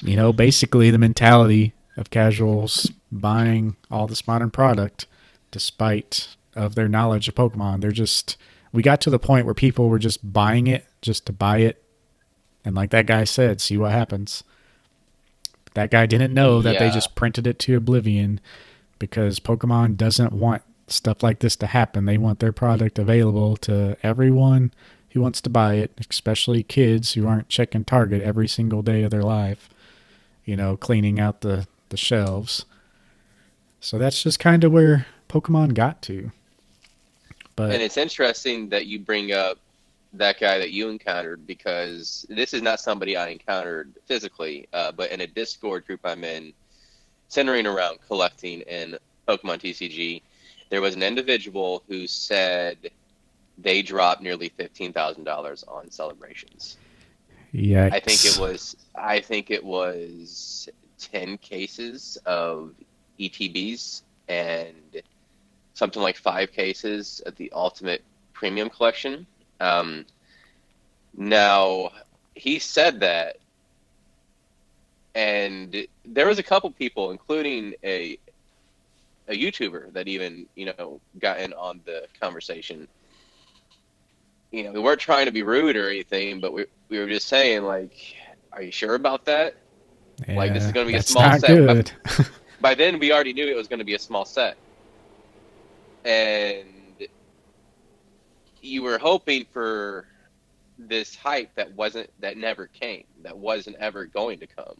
basically the mentality of casuals buying all this modern product despite of their knowledge of Pokemon. We got to the point where people were just buying it just to buy it. And like that guy said, see what happens. That guy didn't know that they Yeah, just printed it to oblivion because Pokemon doesn't want stuff like this to happen. They want their product available to everyone who wants to buy it, especially kids who aren't checking Target every single day of their life, cleaning out the shelves. So that's just kind of where Pokemon got to. and But it's interesting that you bring up. that guy that you encountered, because this is not somebody I encountered physically, but in a Discord group I'm in, centering around collecting in Pokemon TCG, there was an individual who said they dropped nearly $15,000 on celebrations. Yikes. I think it was 10 cases of ETBs and something like 5 cases of the Ultimate Premium Collection. Um, Now, he said that, and there was a couple people, including a YouTuber, that even got in on the conversation. We weren't trying to be rude or anything, but we were just saying, like, are you sure about that? Like, this is Yeah, going to be a that's small not set. But good. by then, we already knew it was going to be a small set, and you were hoping for this hype that never came, that wasn't ever going to come,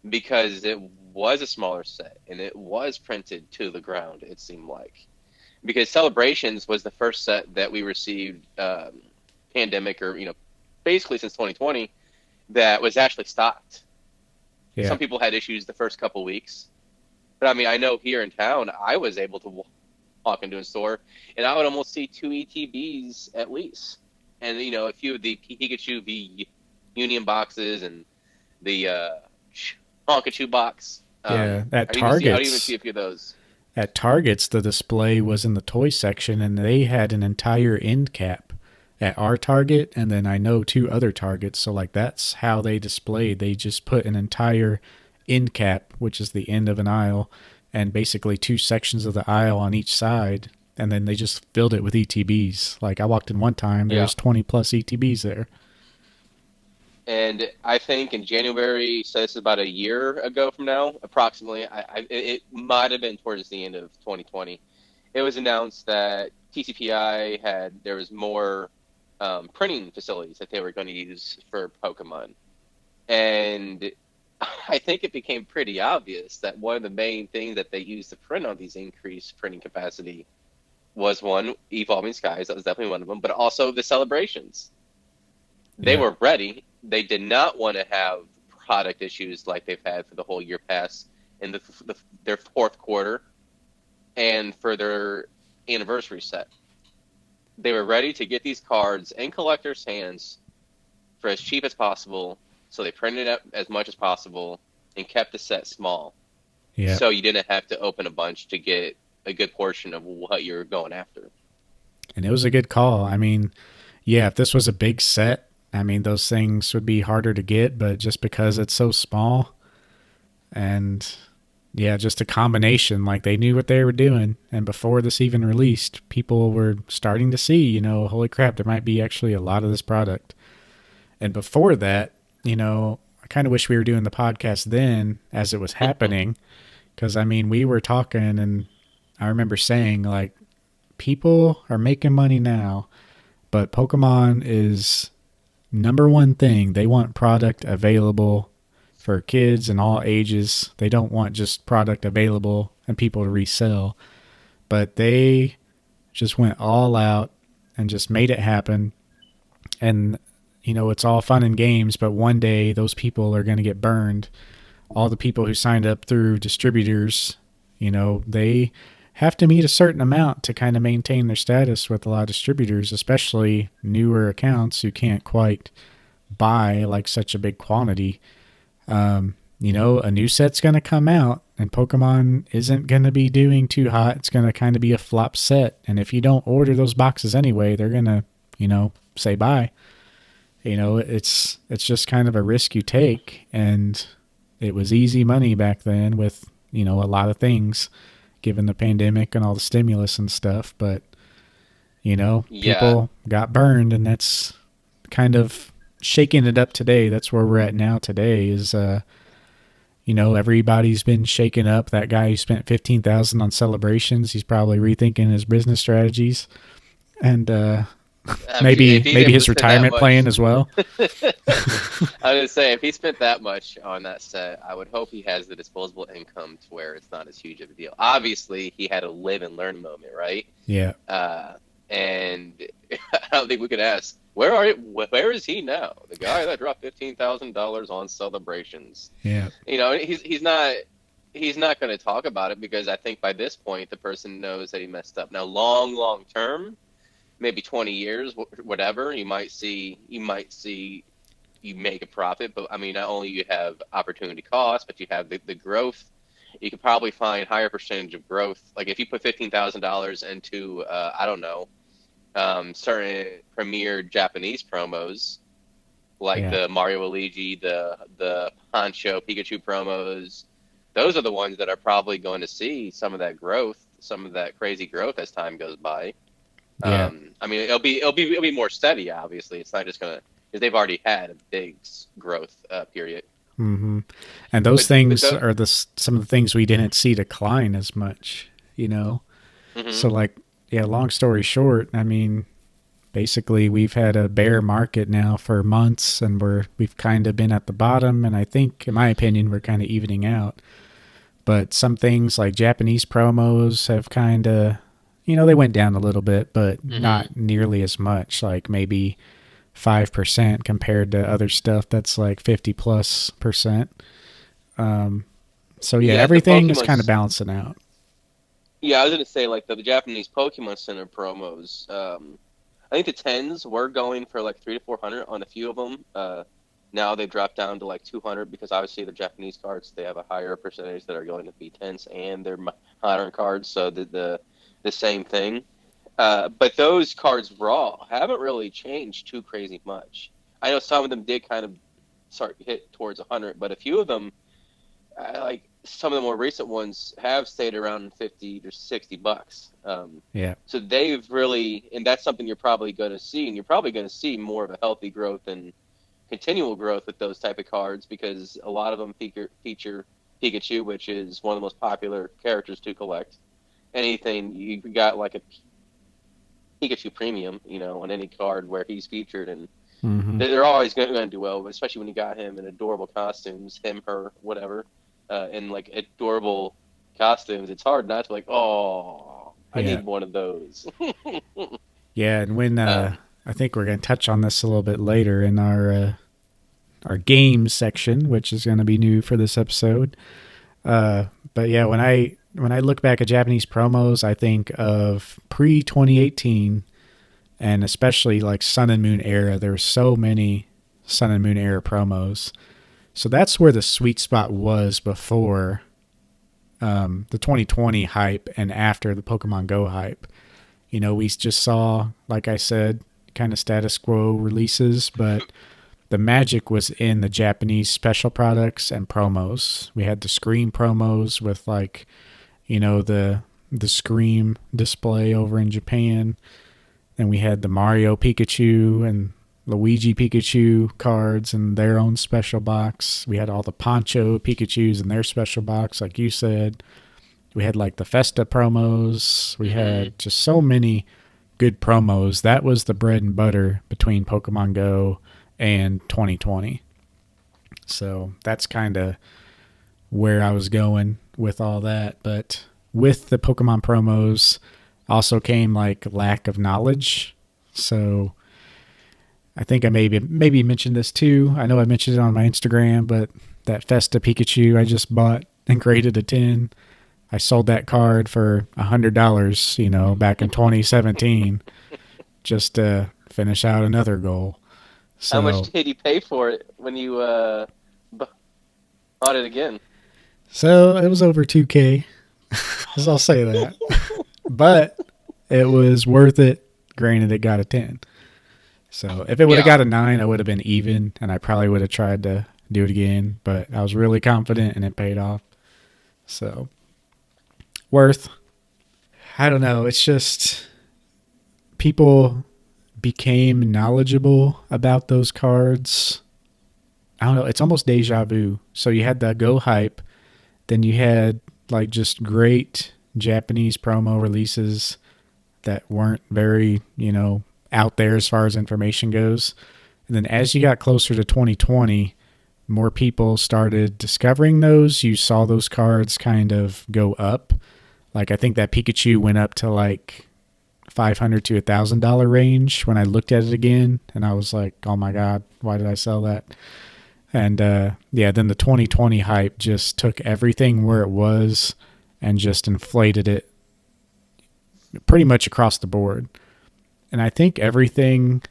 because it was a smaller set and it was printed to the ground, it seemed like. Because Celebrations was the first set that we received, pandemic, or, basically since 2020, that was actually stocked. Yeah. Some people had issues the first couple weeks. But I mean, I know here in town, I was able to walk into a store and I would almost see two ETBs at least. And, a few of the Pikachu v Union boxes and the Honkachu box. Yeah. I would even see a few of those. At Targets, the display was in the toy section, and they had an entire end cap at our Target, and then I know two other Targets. So like that's how they displayed. They just put an entire end cap, which is the end of an aisle, and basically two sections of the aisle on each side, and then they just filled it with ETBs. Like I walked in one time, there Yeah. was 20 plus ETBs there. And I think in January, so this is about a year ago from now, approximately. It might have been towards the end of 2020. It was announced that TCPI there was more printing facilities that they were going to use for Pokemon, and I think it became pretty obvious that one of the main things that they used to print on these increased printing capacity was, one, Evolving Skies. That was definitely one of them, but also the celebrations. They Yeah. were ready. They did not want to have product issues like they've had for the whole year past in their fourth quarter and for their anniversary set. They were ready to get these cards in collectors' hands for as cheap as possible, so they printed up as much as possible and kept the set small, Yeah. so you didn't have to open a bunch to get a good portion of what you're going after. And it was a good call. I mean, yeah, if this was a big set, I mean, those things would be harder to get, but just because it's so small and yeah, just a combination, like they knew what they were doing. And before this even released, people were starting to see, holy crap, there might be actually a lot of this product. And before that, I kind of wish we were doing the podcast then as it was happening. Because, I mean, we were talking and I remember saying, like, people are making money now, but Pokemon is number one thing. They want product available for kids and all ages. They don't want just product available and people to resell. But they just went all out and just made it happen. And, it's all fun and games, but one day those people are going to get burned. All the people who signed up through distributors, they have to meet a certain amount to kind of maintain their status with a lot of distributors, especially newer accounts who can't quite buy like such a big quantity. A new set's going to come out and Pokemon isn't going to be doing too hot. It's going to kind of be a flop set. And if you don't order those boxes anyway, they're going to, say bye. It's just kind of a risk you take. And it was easy money back then with, a lot of things given the pandemic and all the stimulus and stuff. But, Yeah, people got burned and that's kind of shaking it up today. That's where we're at now today is, everybody's been shaken up. That guy who spent 15,000 on celebrations, he's probably rethinking his business strategies and if maybe he's maybe able to his spend that retirement plan much, as well. I was gonna say, if he spent that much on that set, I would hope he has the disposable income to where it's not as huge of a deal. Obviously, he had a live and learn moment, right? Yeah. And don't think we could ask. Where are you? Where is he now? The guy that dropped $15,000 on celebrations. Yeah. He's not going to talk about it because I think by this point the person knows that he messed up. Now, long term, maybe 20 years, whatever, you might see you make a profit, but I mean, not only you have opportunity cost, but you have the growth. You could probably find higher percentage of growth. Like if you put $15,000 into, I don't know, certain premier Japanese promos, like Yeah. the Mario Luigi, the Poncho Pikachu promos. Those are the ones that are probably going to see some of that growth, some of that crazy growth as time goes by. Yeah. I mean, it'll be more steady. Obviously, it's not just gonna because they've already had a big growth period. Hmm. And those But things the are some of the things we didn't see decline as much, you know? So, hmm like, yeah, long story short, I mean, basically we've had a bear market now for months and we've kind of been at the bottom. And I think, in my opinion, we're kind of evening out. But some things like Japanese promos have kind of, they went down a little bit, but hmm not nearly as much, like maybe 5% compared to other stuff that's like 50 plus percent. Um, so yeah, yeah, the everything is kind of Pokemon's balancing out. yeah. I was gonna say like the Japanese Pokemon Center promos. I think the tens were going for like 300 to 400 on a few of them. Now they've dropped down to like 200 because obviously the Japanese cards they have a higher percentage that are going to be tens and their modern cards, so the same thing. But those cards raw haven't really changed too crazy much. I know some of them did kind of start hit towards 100, but a few of them, like some of the more recent ones, have stayed around 50 to $60. Yeah. So they've really, and that's something you're probably going to see, and you're probably going to see more of a healthy growth and continual growth with those type of cards because a lot of them feature Pikachu, which is one of the most popular characters to collect. Anything you got like a Pikachu Premium, on any card where he's featured, and Hmm. they're always going to do well, especially when you got him in adorable costumes, him, her, whatever, in like adorable costumes. It's hard not to like, oh, I Yeah. need one of those. Yeah. And when, um, I think we're going to touch on this a little bit later in our games section, which is going to be new for this episode. But yeah, when I look back at Japanese promos, I think of pre 2018 and especially like Sun and Moon era. There were so many Sun and Moon era promos. So that's where the sweet spot was before the 2020 hype and after the Pokemon Go hype. We just saw, like I said, kind of status quo releases, but the magic was in the Japanese special products and promos. We had the Scream promos with like, the Scream display over in Japan. And we had the Mario Pikachu and Luigi Pikachu cards in their own special box. We had all the Poncho Pikachus in their special box, like you said. We had like the Festa promos. We mhm. had just so many good promos. That was the bread and butter between Pokemon Go and 2020. So that's kind of where I was going with all that. But with the Pokemon promos also came like lack of knowledge. So I think I maybe mentioned this too. I know I mentioned it on my Instagram, but that Festa Pikachu I just bought and graded a 10. I sold that card for $100, back in 2017, just to finish out another goal. How much So, did you pay for it when you bought it again? so it was over 2K. I'll say that, but it was worth it. Granted, it got a 10. So if it would have Yeah, got a 9, I would have been even, and I probably would have tried to do it again. But I was really confident, and it paid off. So worth. I don't know. It's just people became knowledgeable about those cards. I don't know. It's almost deja vu. So you had the Go hype, then you had like just great Japanese promo releases that weren't very, out there as far as information goes. And then as you got closer to 2020, more people started discovering those. You saw those cards kind of go up. Like I think that Pikachu went up to like $500 to $1,000 range when I looked at it again, and I was like, oh my god, why did I sell that? And yeah, then the 2020 hype just took everything where it was and just inflated it pretty much across the board. And I think everything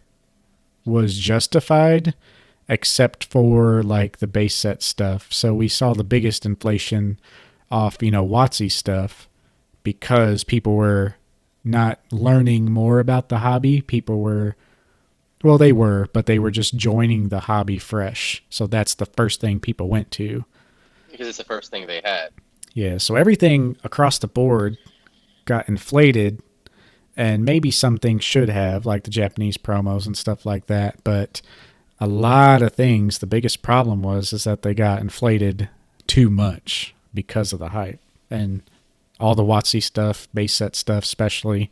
was justified except for like the base set stuff. So we saw the biggest inflation off, WotC stuff because people were not learning more about the hobby. People were, well, they were, but they were just joining the hobby fresh. So that's the first thing people went to. because it's the first thing they had. Yeah, so everything across the board got inflated, and maybe some things should have, like the Japanese promos and stuff like that. But a lot of things, the biggest problem was is that they got inflated too much because of the hype. And all the WotC stuff, base set stuff especially,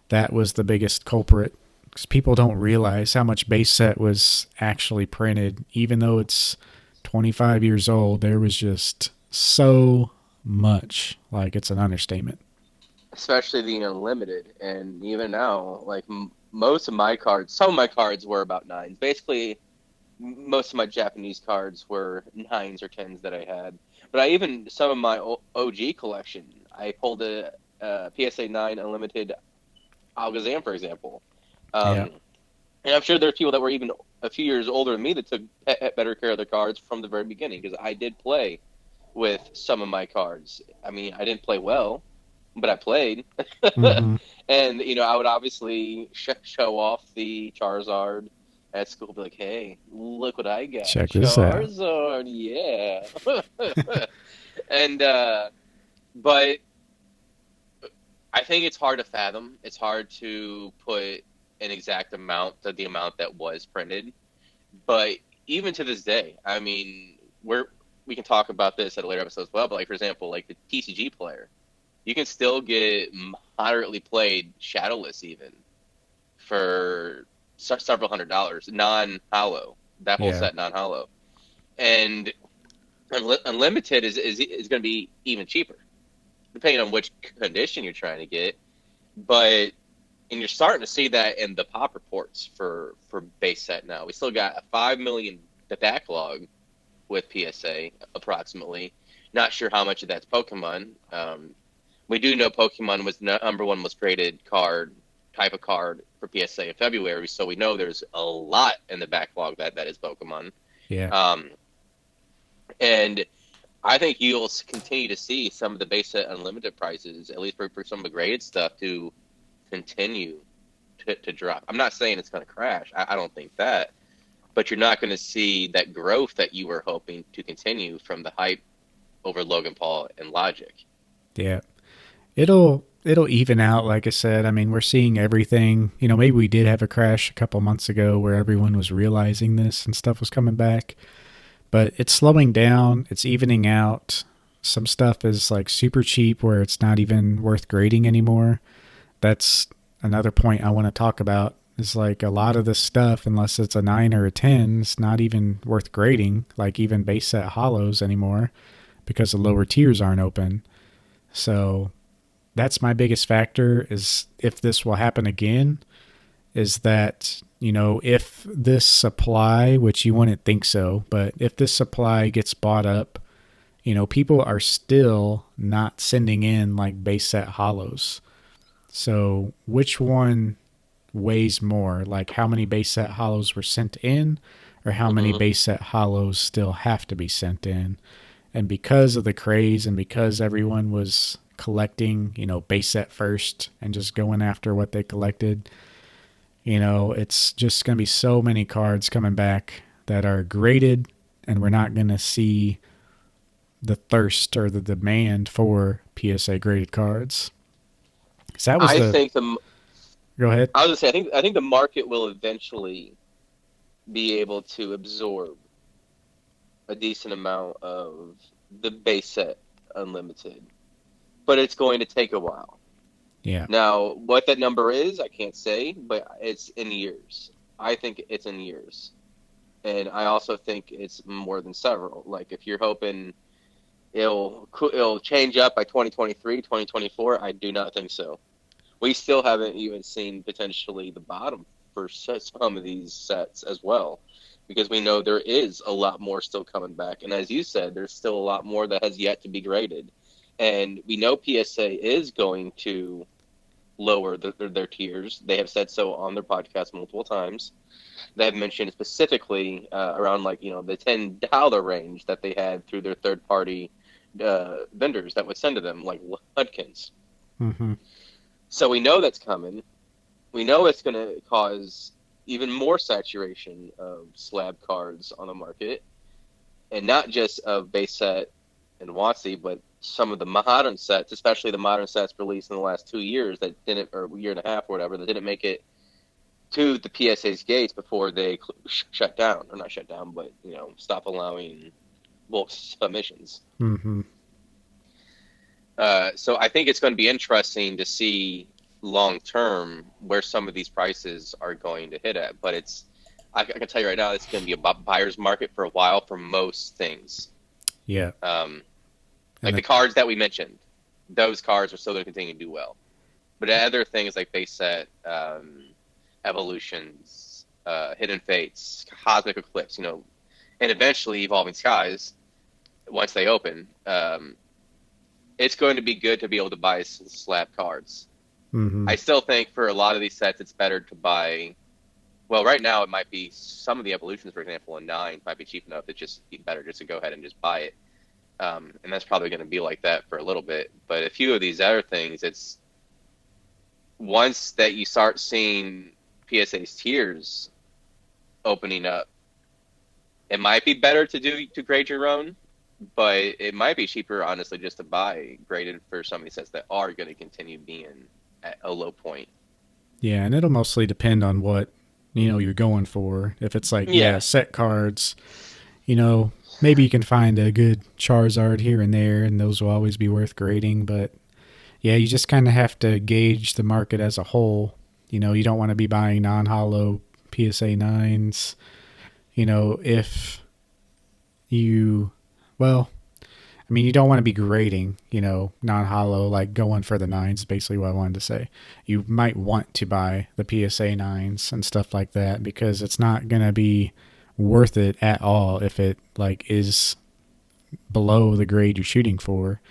that was the biggest culprit. Because people don't realize how much base set was actually printed. Even though it's 25 years old, there was just so much. Like, it's an understatement. Especially the unlimited, and even now, like most of my cards, some of my cards were about nines. Basically, most of my Japanese cards were nines or tens that I had. But I even some of my OG collection, I pulled a PSA 9 unlimited Alakazam, for example. Yeah. Um, and I'm sure there's people that were even a few years older than me that took better care of their cards from the very beginning because I did play with some of my cards. I mean, I didn't play well, but I played. Mm-hmm. And I would obviously show off the Charizard at school, be like, "Hey, look what I got, Check this out. Charizard, yeah." And but I think it's hard to fathom. It's hard to put an exact amount to the amount that was printed. But even to this day, I mean, we can talk about this at a later episode as well. But like for example, like the TCG player, you can still get moderately played Shadowless even for several $100s, non-hollow. That whole Yeah. set non-hollow, and unlimited is going to be even cheaper, depending on which condition you're trying to get. But and you're starting to see that in the pop reports for base set now. We still got a 5 million backlog with PSA approximately. Not sure how much of that's Pokemon. We do know Pokemon was number one most graded type of card for PSA in February, so we know there's a lot in the backlog that is Pokemon. Yeah. Um, and I think you'll continue to see some of the base set unlimited prices, at least for some of the graded stuff, to continue to drop. I'm not saying it's going to crash. I don't think that, but you're not going to see that growth that you were hoping to continue from the hype over Logan Paul and Logic. Yeah. It'll even out, like I said. I mean, we're seeing everything. Maybe we did have a crash a couple months ago where everyone was realizing this and stuff was coming back. But it's slowing down, it's evening out. Some stuff is like super cheap where it's not even worth grading anymore. That's another point I want to talk about. Is like a lot of this stuff, unless it's a 9 or a 10, it's not even worth grading, like even base set hollows anymore, because the lower tiers aren't open. So that's my biggest factor is if this will happen again, is that, if this supply, which you wouldn't think so, but if this supply gets bought up, people are still not sending in like base set hollows. So which one weighs more? Like how many base set hollows were sent in, or how many Mm-hmm. base set hollows still have to be sent in? And because of the craze and because everyone was collecting, base set first and just going after what they collected, it's just going to be so many cards coming back that are graded, and we're not going to see the thirst or the demand for PSA graded cards. So that was I the. think the Go ahead. I was gonna say I think the market will eventually be able to absorb a decent amount of the base set unlimited, but it's going to take a while. Yeah. Now, what that number is, I can't say, but it's in years. I think it's in years. And I also think it's more than several. Like if you're hoping it'll change up by 2023, 2024, I do not think so. We still haven't even seen potentially the bottom for some of these sets as well, because we know there is a lot more still coming back. And as you said, there's still a lot more that has yet to be graded. And we know PSA is going to lower their tiers. They have said so on their podcast multiple times. They have mentioned specifically around like the $10 range that they had through their third party vendors that would send to them like Hudkins. Mm-hmm. So we know that's coming. We know it's going to cause even more saturation of slab cards on the market, and not just of base set and WotC, but some of the modern sets, especially the modern sets released in the last 2 years that didn't, or a year and a half or whatever, that didn't make it to the PSA's gates before they shut down, or not shut down, but stop allowing bulk submissions. Mm-hmm. So I think it's going to be interesting to see long term where some of these prices are going to hit at. But I can tell you right now, it's going to be a buyer's market for a while for most things. Yeah. Like the cards that we mentioned, those cards are still going to continue to do well. But other things like base set, evolutions, hidden fates, cosmic eclipse, and eventually evolving skies, once they open, it's going to be good to be able to buy slab cards. Mm-hmm. I still think for a lot of these sets, it's better to buy. Well, right now it might be some of the evolutions, for example, in 9 might be cheap enough. It's just better just to go ahead and just buy it. And that's probably going to be like that for a little bit. But a few of these other things, it's once that you start seeing PSA's tiers opening up, it might be better to grade your own, but it might be cheaper, honestly, just to buy graded for some of these sets that are going to continue being at a low point. Yeah, and it'll mostly depend on what you're going for. If it's like set cards, maybe you can find a good Charizard here and there, and those will always be worth grading. But yeah, you just kind of have to gauge the market as a whole. You don't want to be buying non-hollow PSA 9s. If you, well, I mean, you don't want to be grading, non-hollow, like going for the 9s, basically what I wanted to say. You might want to buy the PSA 9s and stuff like that because it's not going to be worth it at all if it like is below the grade you're shooting for.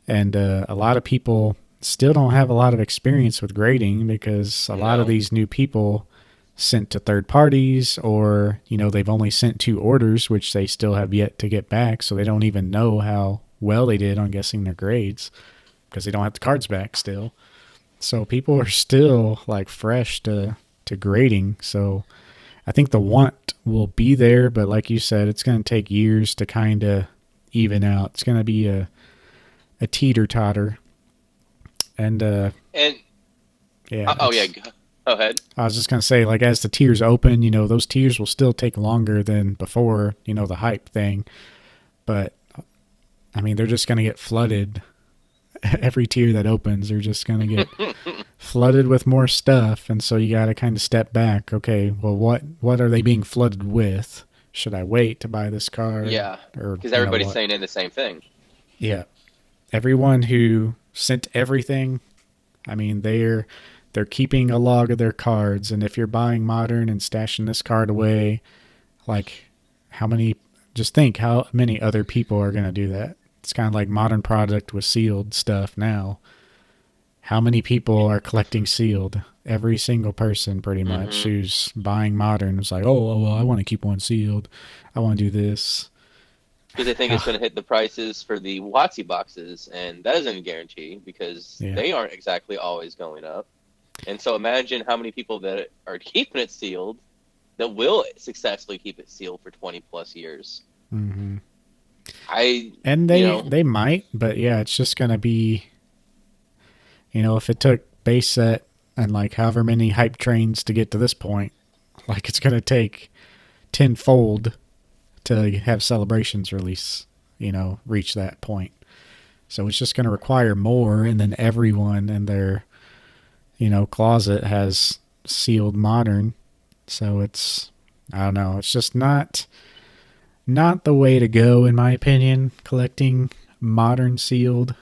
And a lot of people still don't have a lot of experience with grading because a lot of these new people sent to third parties, or they've only sent 2 orders, which they still have yet to get back, so they don't even know how well they did on guessing their grades because they don't have the cards back still. So people are still like fresh to grading. So I think the want will be there, but like you said, it's going to take years to kind of even out. It's going to be a teeter totter. And yeah. Go ahead. I was just going to say, like, as the tiers open, those tiers will still take longer than before, the hype thing. But, I mean, they're just going to get flooded. Every tier that opens, they're just going to get flooded with more stuff. And so you got to kind of step back. Okay, well, what are they being flooded with? Should I wait to buy this card? Yeah, or because everybody's saying the same thing. Yeah. Everyone who sent everything, I mean, they're keeping a log of their cards, and if you're buying modern and stashing this card away, like just think how many other people are going to do that. It's kind of like modern product with sealed stuff now. How many people are collecting sealed? Every single person pretty much who's buying modern is like, oh, well, I want to keep one sealed. I want to do this. Because they think it's going to hit the prices for the WotC boxes, and that isn't a guarantee because they aren't exactly always going up. And so imagine how many people that are keeping it sealed that will successfully keep it sealed for 20 plus years. Mm-hmm. They might, but yeah, it's just going to be, if it took base set and like however many hype trains to get to this point, like it's going to take tenfold to have celebrations release, reach that point. So it's just going to require more, and then everyone in their closet has sealed modern. So I don't know, it's just not the way to go, in my opinion, collecting modern sealed.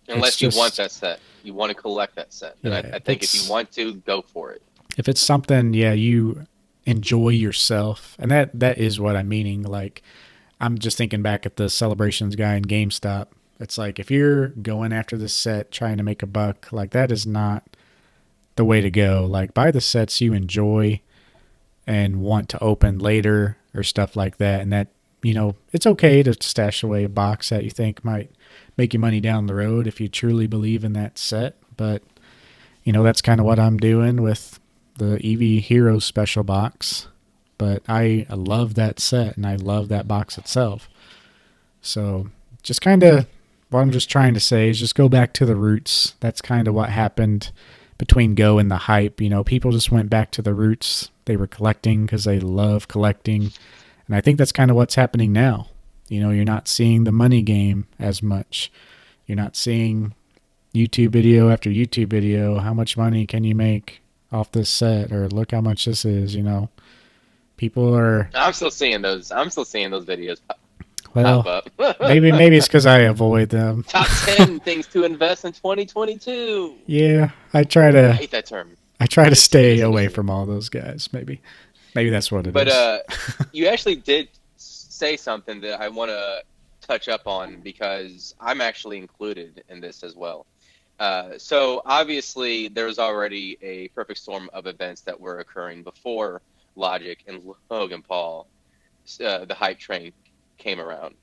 It's Unless you want just that set, you want to collect that set. Then yeah, I think if you want to, go for it. if it's something, yeah, you enjoy yourself, and that is what I'm meaning. Like, I'm just thinking back at the celebrations guy in GameStop. It's like if you're going after the set trying to make a buck, like that is not the way to go. Like buy the sets you enjoy and want to open later or stuff like that. And that, it's okay to stash away a box that you think might make you money down the road if you truly believe in that set. But, that's kind of what I'm doing with the Eevee Heroes special box. But I love that set and I love that box itself. So just kind of what I'm just trying to say is just go back to the roots. That's kind of what happened between Go and the hype. People just went back to the roots. They were collecting because they love collecting. And I think that's kind of what's happening now. You're not seeing the money game as much. You're not seeing YouTube video after YouTube video. How much money can you make off this set? Or look how much this is. People are, I'm still seeing those. I'm still seing those videos pop well, up. maybe it's because I avoid them. Top 10 things to invest in 2022. Yeah, I try I to hate that term. I try to It stay is away industry. from all those guys. Maybe that's what it But is. you actually did say something that I want to touch up on because I'm actually included in this as well. So obviously there was already a perfect storm of events that were occurring before Logic and Logan Paul, the hype train came around.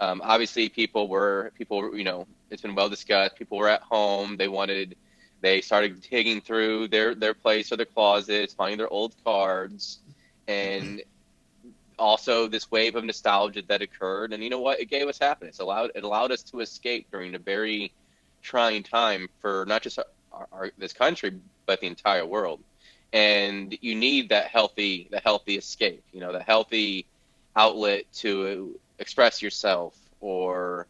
Obviously, it's been well discussed. People were at home. They started digging through their place or their closets, finding their old cards, and also this wave of nostalgia that occurred. And you know what? It gave us happiness. It allowed us to escape during a very trying time for not just this country but the entire world. And you need the healthy escape. The healthy outlet to express yourself or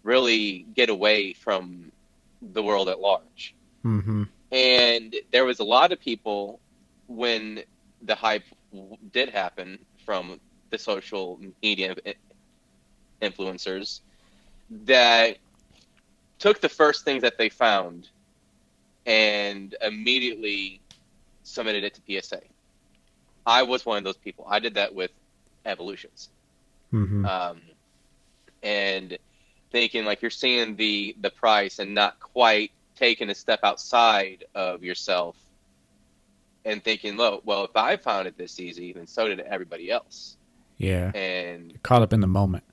really get away from the world at large. Mm-hmm. And there was a lot of people when the hype did happen from the social media influencers that took the first things that they found and immediately submitted it to PSA. I was one of those people. I did that with Evolutions. Mm-hmm. Um, and thinking like you're seeing the price and not quite taking a step outside of yourself and thinking, well, if I found it this easy, then so did everybody else. Yeah, And caught up in the moment.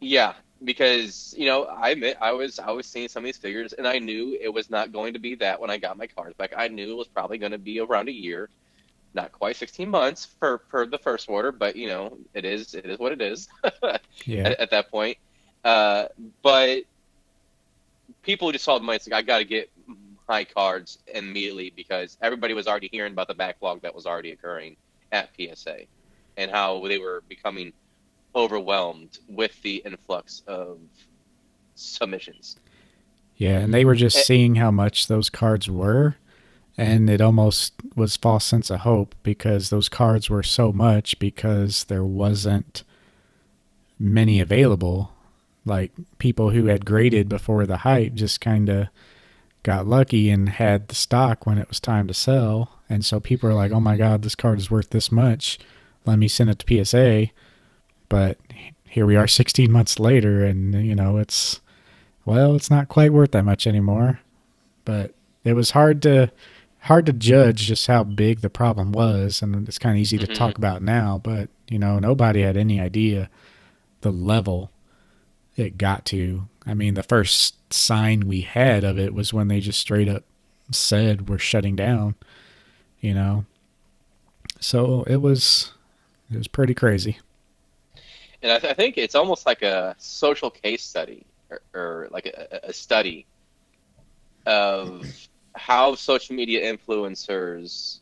yeah, because I admit I was seeing some of these figures, and I knew it was not going to be that when I got my cards back. I knew it was probably going to be around a year, not quite 16 months for the first order, but it is what it is Yeah, at that point. Uh, but people just saw the money. It's like I got to get my cards immediately because everybody was already hearing about the backlog that was already occurring at PSA and how they were becoming overwhelmed with the influx of submissions. yeah, and they were just Eh, seeing how much those cards were, and it almost was false sense of hope because those cards were so much because there wasn't many available. Like people who had graded before the hype just kind of got lucky and had the stock when it was time to sell. And so people are like, oh my God, this card is worth this much. Let me send it to PSA. But here we are 16 months later, and, it's not quite worth that much anymore. But it was hard to judge just how big the problem was, and it's kind of easy to mhm. talk about now, but nobody had any idea the level it got to. I mean, the first sign we had of it was when they just straight up said we're shutting down, you know. So it was pretty crazy. And I think it's almost like a social case study or like a study of how social media influencers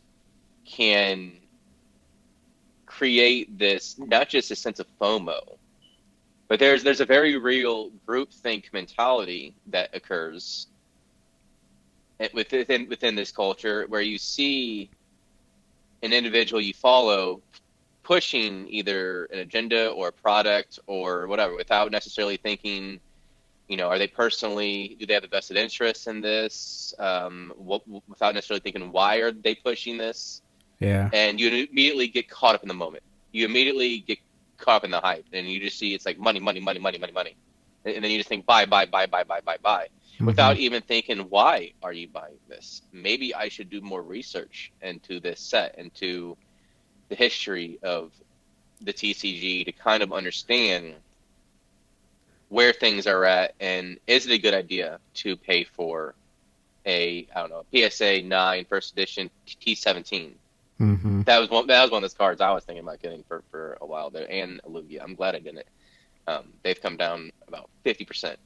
can create this not just a sense of FOMO, but there's a very real groupthink mentality that occurs within this culture where you see an individual you follow pushing either an agenda or a product or whatever without necessarily thinking Are they personally, do they have a vested interest in this? Without necessarily thinking, why are they pushing this? Yeah. And you immediately get caught up in the moment. You immediately get caught up in the hype, and you just see it's like money, money, money, money, money, money, and then you just think buy, buy, buy, buy, buy, buy, buy, Hmm. without even thinking why are you buying this? Maybe I should do more research into this set, into the history of the TCG to kind of understand where things are at, and is it a good idea to pay for a, I don't know, PSA 9 first edition T17? Hmm. That was one of those cards I was thinking about getting for a while there, and a Lugia. I'm glad I didn't. They've come down about 50%.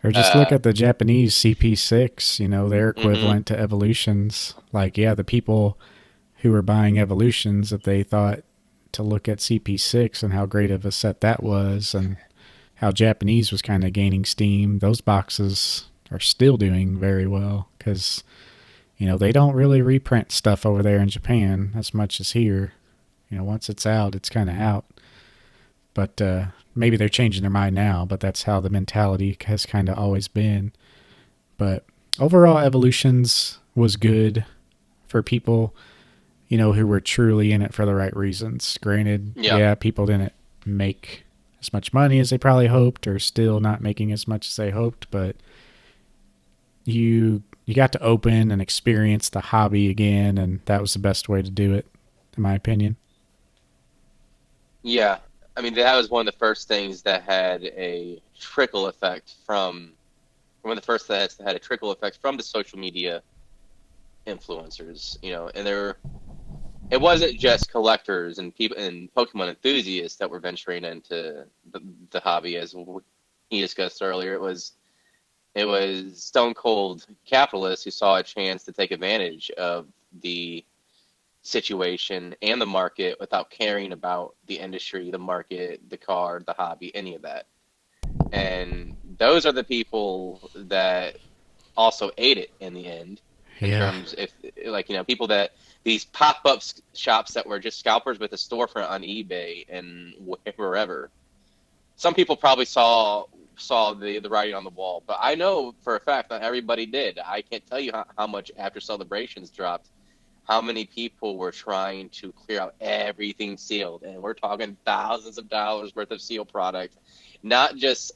Or just look uh, at the Japanese CP6, their hmm equivalent to evolutions. Like, yeah, the people who were buying evolutions, if they thought to look at CP6 and how great of a set that was and how Japanese was kind of gaining steam, those boxes are still doing very well because, they don't really reprint stuff over there in Japan as much as here. Once it's out, it's kind of out. But maybe they're changing their mind now, but that's how the mentality has kind of always been. But overall, Evolutions was good for people, who were truly in it for the right reasons. Granted, Yeah, yeah, people didn't make as much money as they probably hoped, or still not making as much as they hoped, but you got to open and experience the hobby again, and that was the best way to do it, in my opinion. yeah. I mean, that was one of the first things that had a trickle effect from one of the first things that had a trickle effect from the social media influencers. And it wasn't just collectors and people and Pokemon enthusiasts that were venturing into the hobby, as he discussed earlier. It was stone cold capitalists who saw a chance to take advantage of the situation and the market without caring about the industry, the market, the card, the hobby, any of that. And those are the people that also ate it in the end, in Yeah. terms, if like, people that, these pop-up shops that were just scalpers with a storefront on eBay and wherever. Some people probably saw the writing on the wall, but I know for a fact not everybody did. I can't tell you how much after celebrations dropped, how many people were trying to clear out everything sealed, and we're talking thousands of dollars worth of sealed product, not just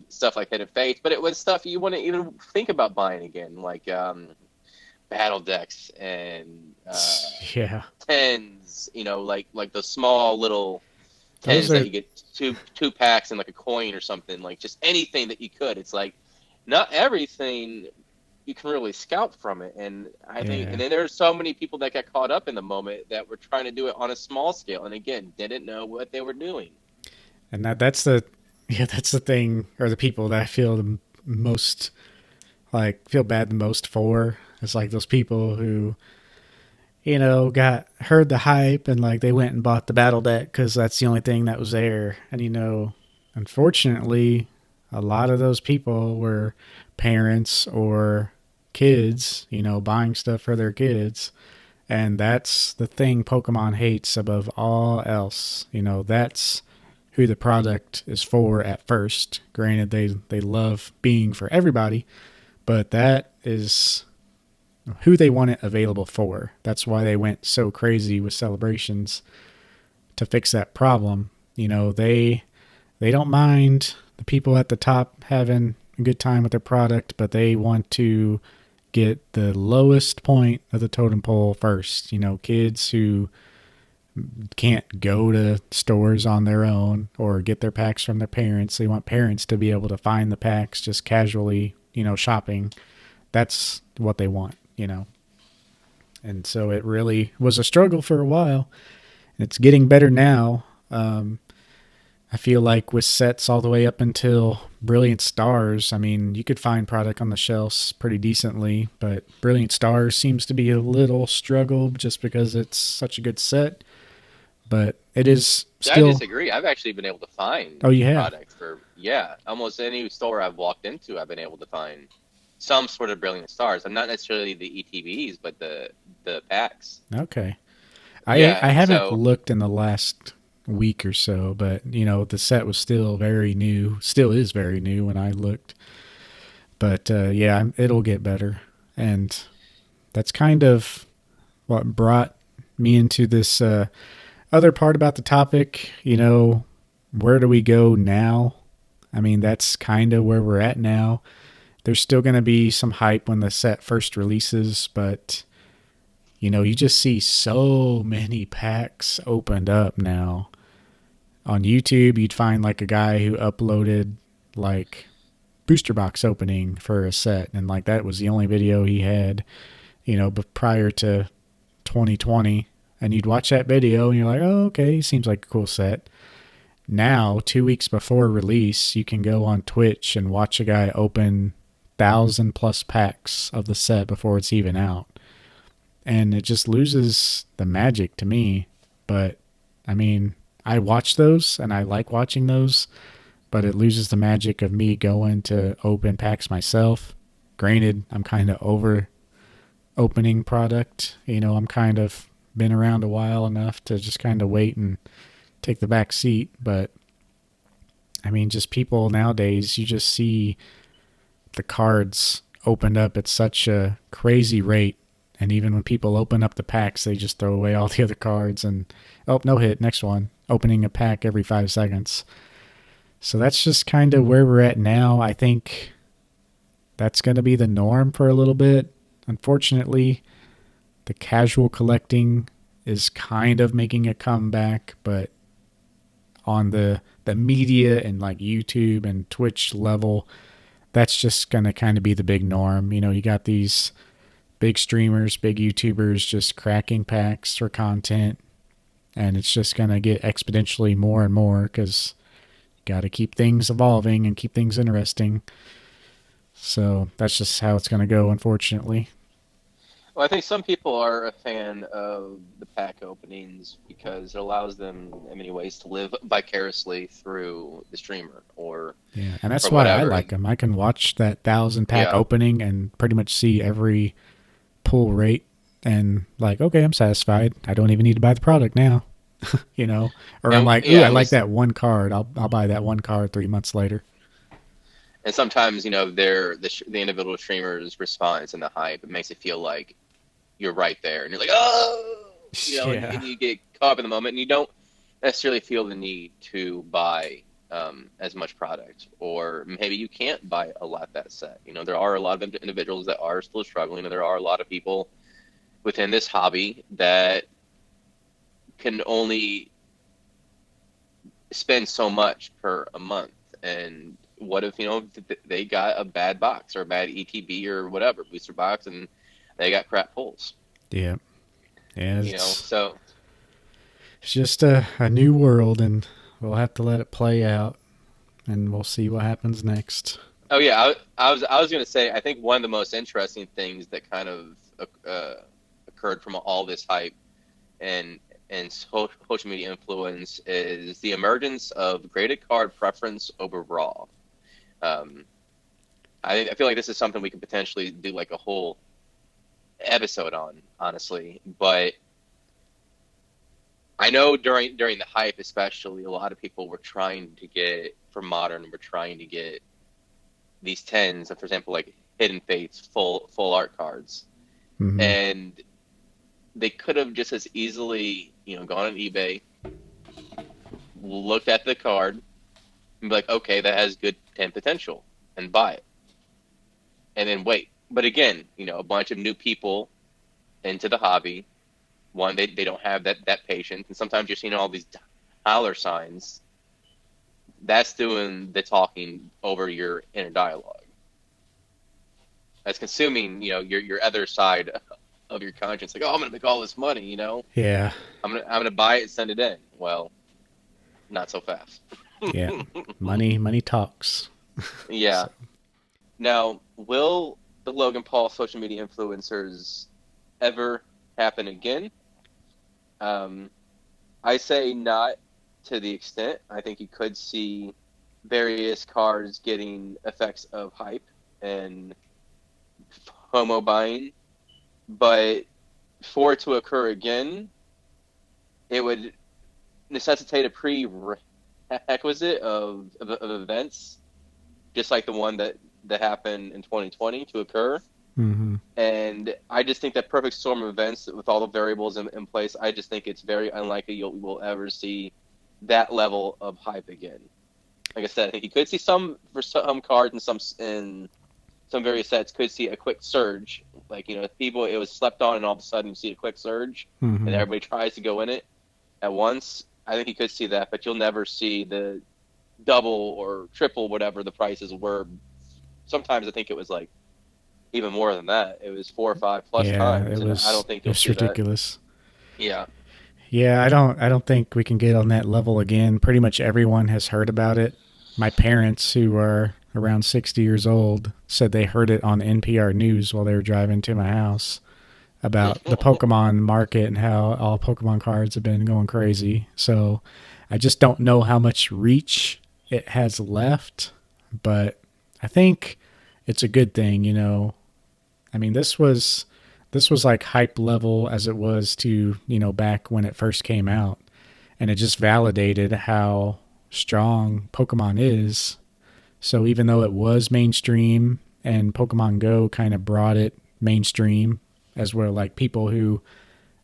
stuff like Hidden Fates, but it was stuff you wouldn't even think about buying again, like battle decks and Yeah. tens, like the small little Those tens that are, you get two packs and like a coin or something, like just anything that you could. It's like not everything you can really scout from it. And I think, and yeah. then there's so many people that got caught up in the moment that were trying to do it on a small scale, and again, didn't know what they were doing. And that's the, yeah, that's the thing, or the people that I feel the most, like, feel bad the most for. It's like those people who, got heard the hype and like they went and bought the battle deck because that's the only thing that was there. And unfortunately, a lot of those people were parents or kids, buying stuff for their kids. And that's the thing Pokemon hates above all else. That's who the product is for at first. Granted, they love being for everybody, but that is who they want it available for. That's why they went so crazy with celebrations to fix that problem. They don't mind the people at the top having a good time with their product, but they want to get the lowest point of the totem pole first. Kids who can't go to stores on their own or get their packs from their parents. They want parents to be able to find the packs just casually, shopping. That's what they want. And so it really was a struggle for a while. It's getting better now. I feel like with sets all the way up until Brilliant Stars, I mean, you could find product on the shelves pretty decently, but Brilliant Stars seems to be a little struggle just because it's such a good set. But it is I still. disagree. I've actually been able to find Oh, you have? product for, yeah, almost any store I've walked into. I've been able to find some sort of Brilliant Stars. I'm not necessarily the ETBs, but the packs. Okay. I Yeah. haven't So looked in the last. week or so, but the set was still very new, still is very new when I looked. But yeah, it'll get better, and that's kind of what brought me into this other part about the topic. Where do we go now? I mean, that's kind of where we're at now. There's still going to be some hype when the set first releases, but you just see so many packs opened up now. On YouTube, you'd find like a guy who uploaded like booster box opening for a set, and like that was the only video he had, but prior to 2020. And you'd watch that video and you're like, oh, okay, seems like a cool set. Now, 2 weeks before release, you can go on Twitch and watch a guy open 1,000+ packs of the set before it's even out. And it just loses the magic to me. But I mean, I watch those and I like watching those, but it loses the magic of me going to open packs myself. Granted, I'm kind of over opening product. I'm kind of been around a while enough to just kind of wait and take the back seat. But I mean, just people nowadays, you just see the cards opened up at such a crazy rate. And even when people open up the packs, they just throw away all the other cards and, oh, no hit, next one. Opening a pack every 5 seconds. So that's just kind of where we're at now. I think that's going to be the norm for a little bit. Unfortunately, the casual collecting is kind of making a comeback, but on the media and like YouTube and Twitch level, that's just going to kind of be the big norm. You got these big streamers, big YouTubers just cracking packs for content, and it's just going to get exponentially more and more because you got to keep things evolving and keep things interesting. So that's just how it's going to go, unfortunately. Well, I think some people are a fan of the pack openings because it allows them in many ways to live vicariously through the streamer Yeah, and that's or why I whatever. like them. I can watch that 1,000 pack Yeah. opening and pretty much see every pull rate, and like, okay, I'm satisfied. I don't even need to buy the product now, you know. Or I'm And like, ooh, yeah, I and we like that one card. I'll buy that one card 3 months later. and sometimes, the individual streamer's response and the hype, it makes it feel like you're right there and you're like, "Oh," Yeah, and you get caught up in the moment and you don't necessarily feel the need to buy as much product, or maybe you can't buy a lot that set. There are a lot of individuals that are still struggling, and there are a lot of people within this hobby that can only spend so much per a month. And what if, they got a bad box or a bad ETB or whatever, booster box, and they got crap pulls, yeah, yeah. It's just a new world, and we'll have to let it play out, and we'll see what happens next. Oh yeah, I was going to say, I think one of the most interesting things that kind of uh, occurred from all this hype and social media influence is the emergence of graded card preference over raw. Um, I feel like this is something we could potentially do like a whole episode on, honestly. But I know during the hype, especially, a lot of people were trying to get for modern, were trying to get these tens, for example, like Hidden Fates, full art cards, Mm-hmm. and they could have just as easily, gone on eBay, looked at the card, and be like, okay, that has good 10 potential, and buy it, and then wait. But again, a bunch of new people into the hobby. One, they don't have that patience, and sometimes you're seeing all these dollar signs. That's doing the talking over your inner dialogue. That's consuming, your other side of your conscience. Like, oh, I'm gonna make all this money. Yeah, I'm gonna buy it and send it in. Well, not so fast. yeah. Money talks. Yeah. So Now, will the Logan Paul social media influencers ever happen again? Um, I say not to the extent. I think you could see various cards getting effects of hype and FOMO buying, but for it to occur again, it would necessitate a prerequisite of events, just like the one that happened in 2020 to occur. Hmm. And I just think that perfect storm of events with all the variables in place, I just think it's very unlikely you will ever see that level of hype again. Like I said, I think you could see some for some cards and some various sets could see a quick surge. Like, if people it was slept on and all of a sudden you see a quick surge and Hmm. everybody tries to go in it at once. I think you could see that, but you'll never see the double or triple whatever the prices were. Sometimes I think it was like even more than that. It was 4 or 5 plus Yeah, times, and I don't think it you'll was see that. ridiculous. Yeah. Yeah, I don't think we can get on that level again. Pretty much everyone has heard about it. My parents, who are around 60 years old, said they heard it on NPR News while they were driving to my house about the Pokemon market and how all Pokemon cards have been going crazy. So I just don't know how much reach it has left, but I think it's a good thing, I mean, this was like hype level as it was to, back when it first came out, and it just validated how strong Pokemon is. So even though it was mainstream and Pokemon Go kind of brought it mainstream, as well, like people who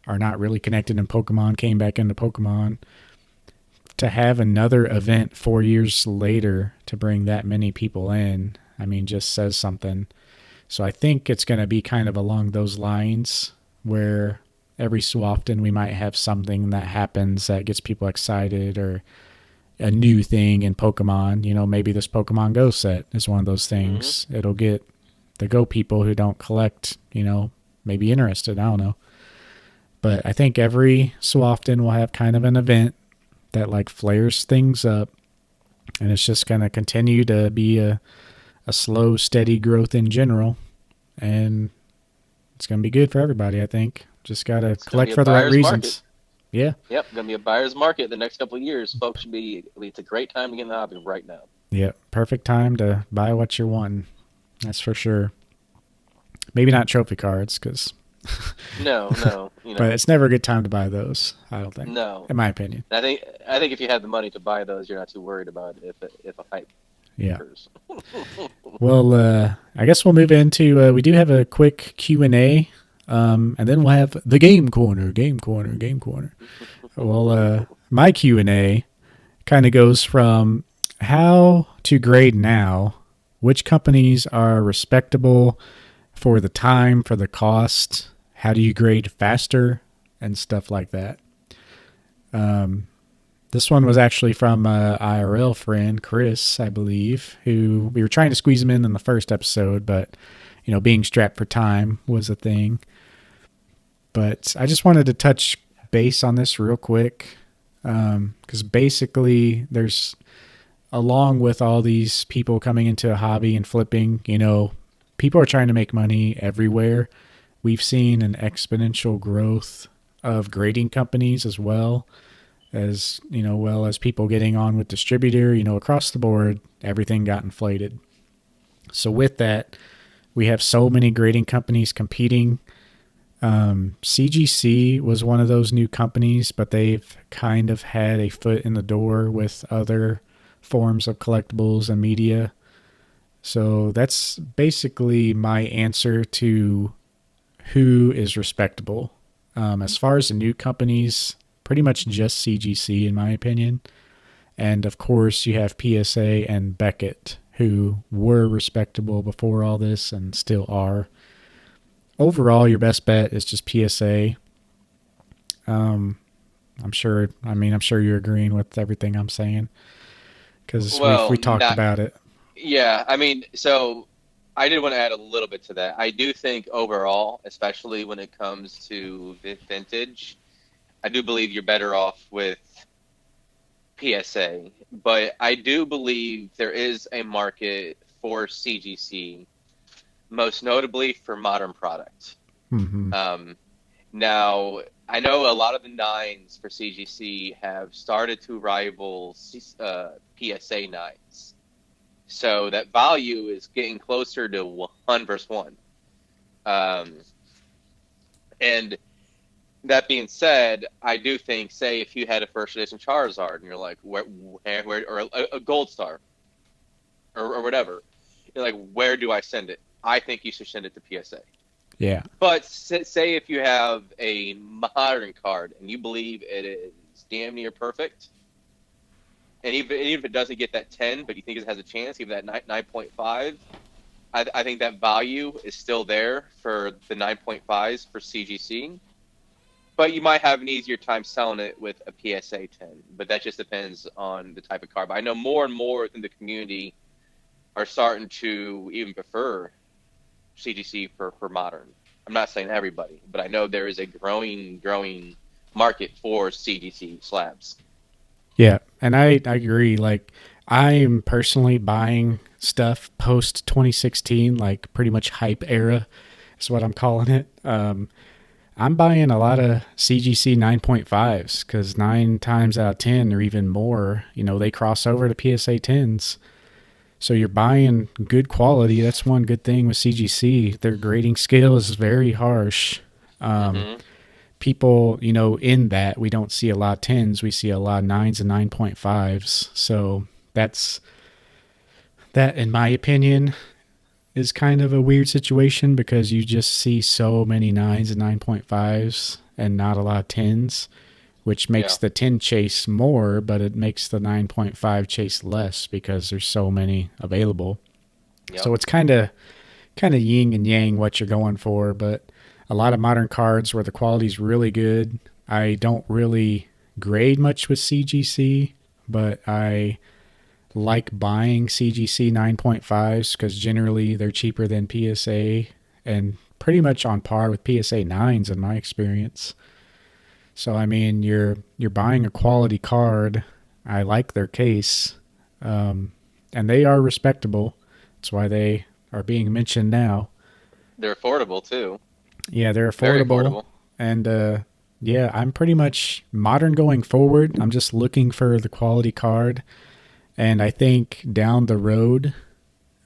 are not really connected in Pokemon came back into Pokemon, to have another event 4 years later to bring that many people in, I mean, just says something. So I think it's going to be kind of along those lines where every so often we might have something that happens that gets people excited, or a new thing in Pokemon. Maybe this Pokemon Go set is one of those Hmm. things. It'll get the Go people who don't collect, maybe interested. I don't know. But I think every so often we'll have kind of an event that like flares things up, and it's just going to continue to be a slow, steady growth in general. And it's going to be good for everybody, I think. Just got to It's going to be collect a for the right buyer's market. reasons. Yeah. Yep, going to be a buyer's market the next couple of years. Folks should be. It's a great time to get in the hobby right now. Yeah. Perfect time to buy what you're wanting. That's for sure. Maybe not trophy cards, No, no, but it's never a good time to buy those, I don't think, no. in my opinion. I think if you have the money to buy those, you're not too worried about it if a hype Yeah. occurs. Well, I guess we'll move into, we do have a quick Q&A, and then we'll have the game corner, game corner, game corner. Well, my Q&A kind of goes from how to grade now, which companies are respectable for the time, for the cost, how do you grade faster, and stuff like that. This one was actually from a IRL friend, Chris, I believe, who we were trying to squeeze him in the first episode, but being strapped for time was a thing. But I just wanted to touch base on this real quick, because basically there's, along with all these people coming into a hobby and flipping, people are trying to make money everywhere. We've seen an exponential growth of grading companies, as well as people getting on with distributor, across the board, everything got inflated. So with that, we have so many grading companies competing. CGC was one of those new companies, but they've kind of had a foot in the door with other forms of collectibles and media. So that's basically my answer to who is respectable. As far as the new companies, pretty much just CGC, in my opinion. And of course, you have PSA and Beckett, who were respectable before all this and still are. Overall, your best bet is just PSA. Um, I'm sure you're agreeing with everything I'm saying, because we Well, talked not about it. yeah. I mean, so I did want to add a little bit to that. I do think overall, especially when it comes to vintage, I do believe you're better off with PSA, but I do believe there is a market for CGC, most notably for modern product. Mm-hmm. Um, Now, I know a lot of the nines for CGC have started to rival PSA nines. So that value is getting closer to one versus one. Um, and That being said, I do think, say, if you had a first edition Charizard and you're like, where or a Gold Star or whatever, you're like, where do I send it? I think you should send it to PSA. Yeah. But say if you have a modern card and you believe it is damn near perfect, and even if it doesn't get that 10, but you think it has a chance, even that 9.5, I think that value is still there for the 9.5s for CGC. But you might have an easier time selling it with a PSA 10. But that just depends on the type of card. But I know more and more within the community are starting to even prefer CGC for modern. I'm not saying everybody, but I know there is a growing market for CGC slabs. Yeah. And I agree. Like, I'm personally buying stuff post 2016, like pretty much hype era is what I'm calling it. I'm buying a lot of CGC 9.5s because 9 times out of 10 or even more, they cross over to PSA 10s. So you're buying good quality. That's one good thing with CGC. Their grading scale is very harsh. Um, Mm-hmm. People, in that we don't see a lot of 10s. We see a lot of 9s and 9.5s. So that, in my opinion, is kind of a weird situation because you just see so many 9s and 9.5s and not a lot of 10s, which Yeah. makes the 10 chase more, but it makes the 9.5 chase less because there's so many available. Yep. So it's kind of yin and yang what you're going for, but a lot of modern cards where the quality's really good. I don't really grade much with CGC, but I like buying CGC 9.5s because generally they're cheaper than PSA and pretty much on par with PSA 9s in my experience. So I mean, you're buying a quality card. I like their case, and they are respectable. That's why they are being mentioned now. They're affordable too. Yeah, they're Very affordable, affordable. and yeah, I'm pretty much modern going forward. I'm just looking for the quality card, and I think down the road,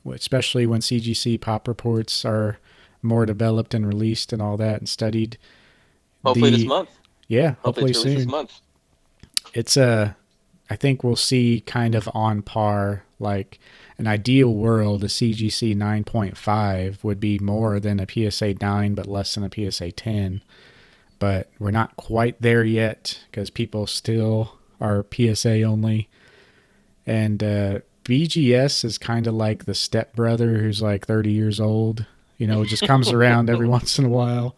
especially when CGC pop reports are more developed and released and all that and studied, Hopefully this the month. yeah, Hopefully hopefully it's released this soon. month. It's a I think we'll see kind of on par, like an ideal world, a CGC 9.5 would be more than a PSA 9, but less than a PSA 10. But we're not quite there yet because people still are PSA only. And BGS is kind of like the stepbrother who's like 30 years old, just comes around every once in a while.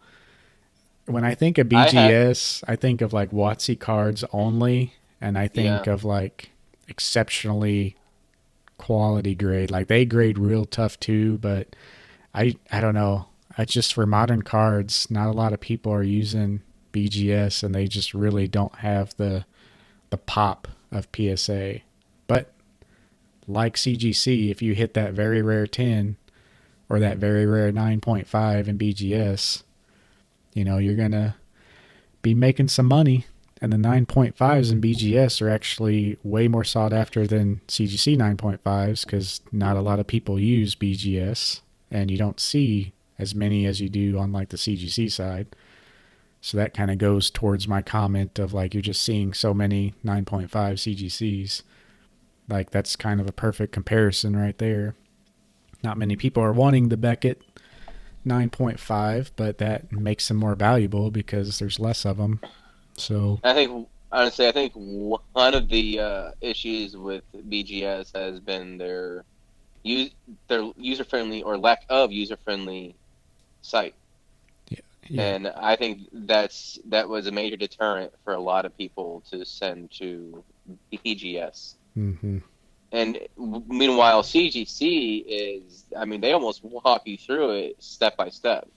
When I think of I had, BGS, I think of like WotC cards only, and I think yeah. of like exceptionally quality grade. Like they grade real tough too, but I don't know. I just for modern cards, not a lot of people are using BGS, and they just really don't have the pop of PSA. But like CGC, if you hit that very rare 10 or that very rare 9.5 in BGS, you're gonna be making some money. And the 9.5s in BGS are actually way more sought after than CGC 9.5s because not a lot of people use BGS, and you don't see as many as you do on like the CGC side. So that kind of goes towards my comment of like you're just seeing so many 9.5 CGCs. Like that's kind of a perfect comparison right there. Not many people are wanting the Beckett 9.5, but that makes them more valuable because there's less of them. So I think honestly, I think one of the issues with BGS has been use their user friendly or lack of user friendly site, yeah, yeah. and I think that was a major deterrent for a lot of people to send to BGS. Mm-hmm. And meanwhile, CGC is, I mean, they almost walk you through it step by step.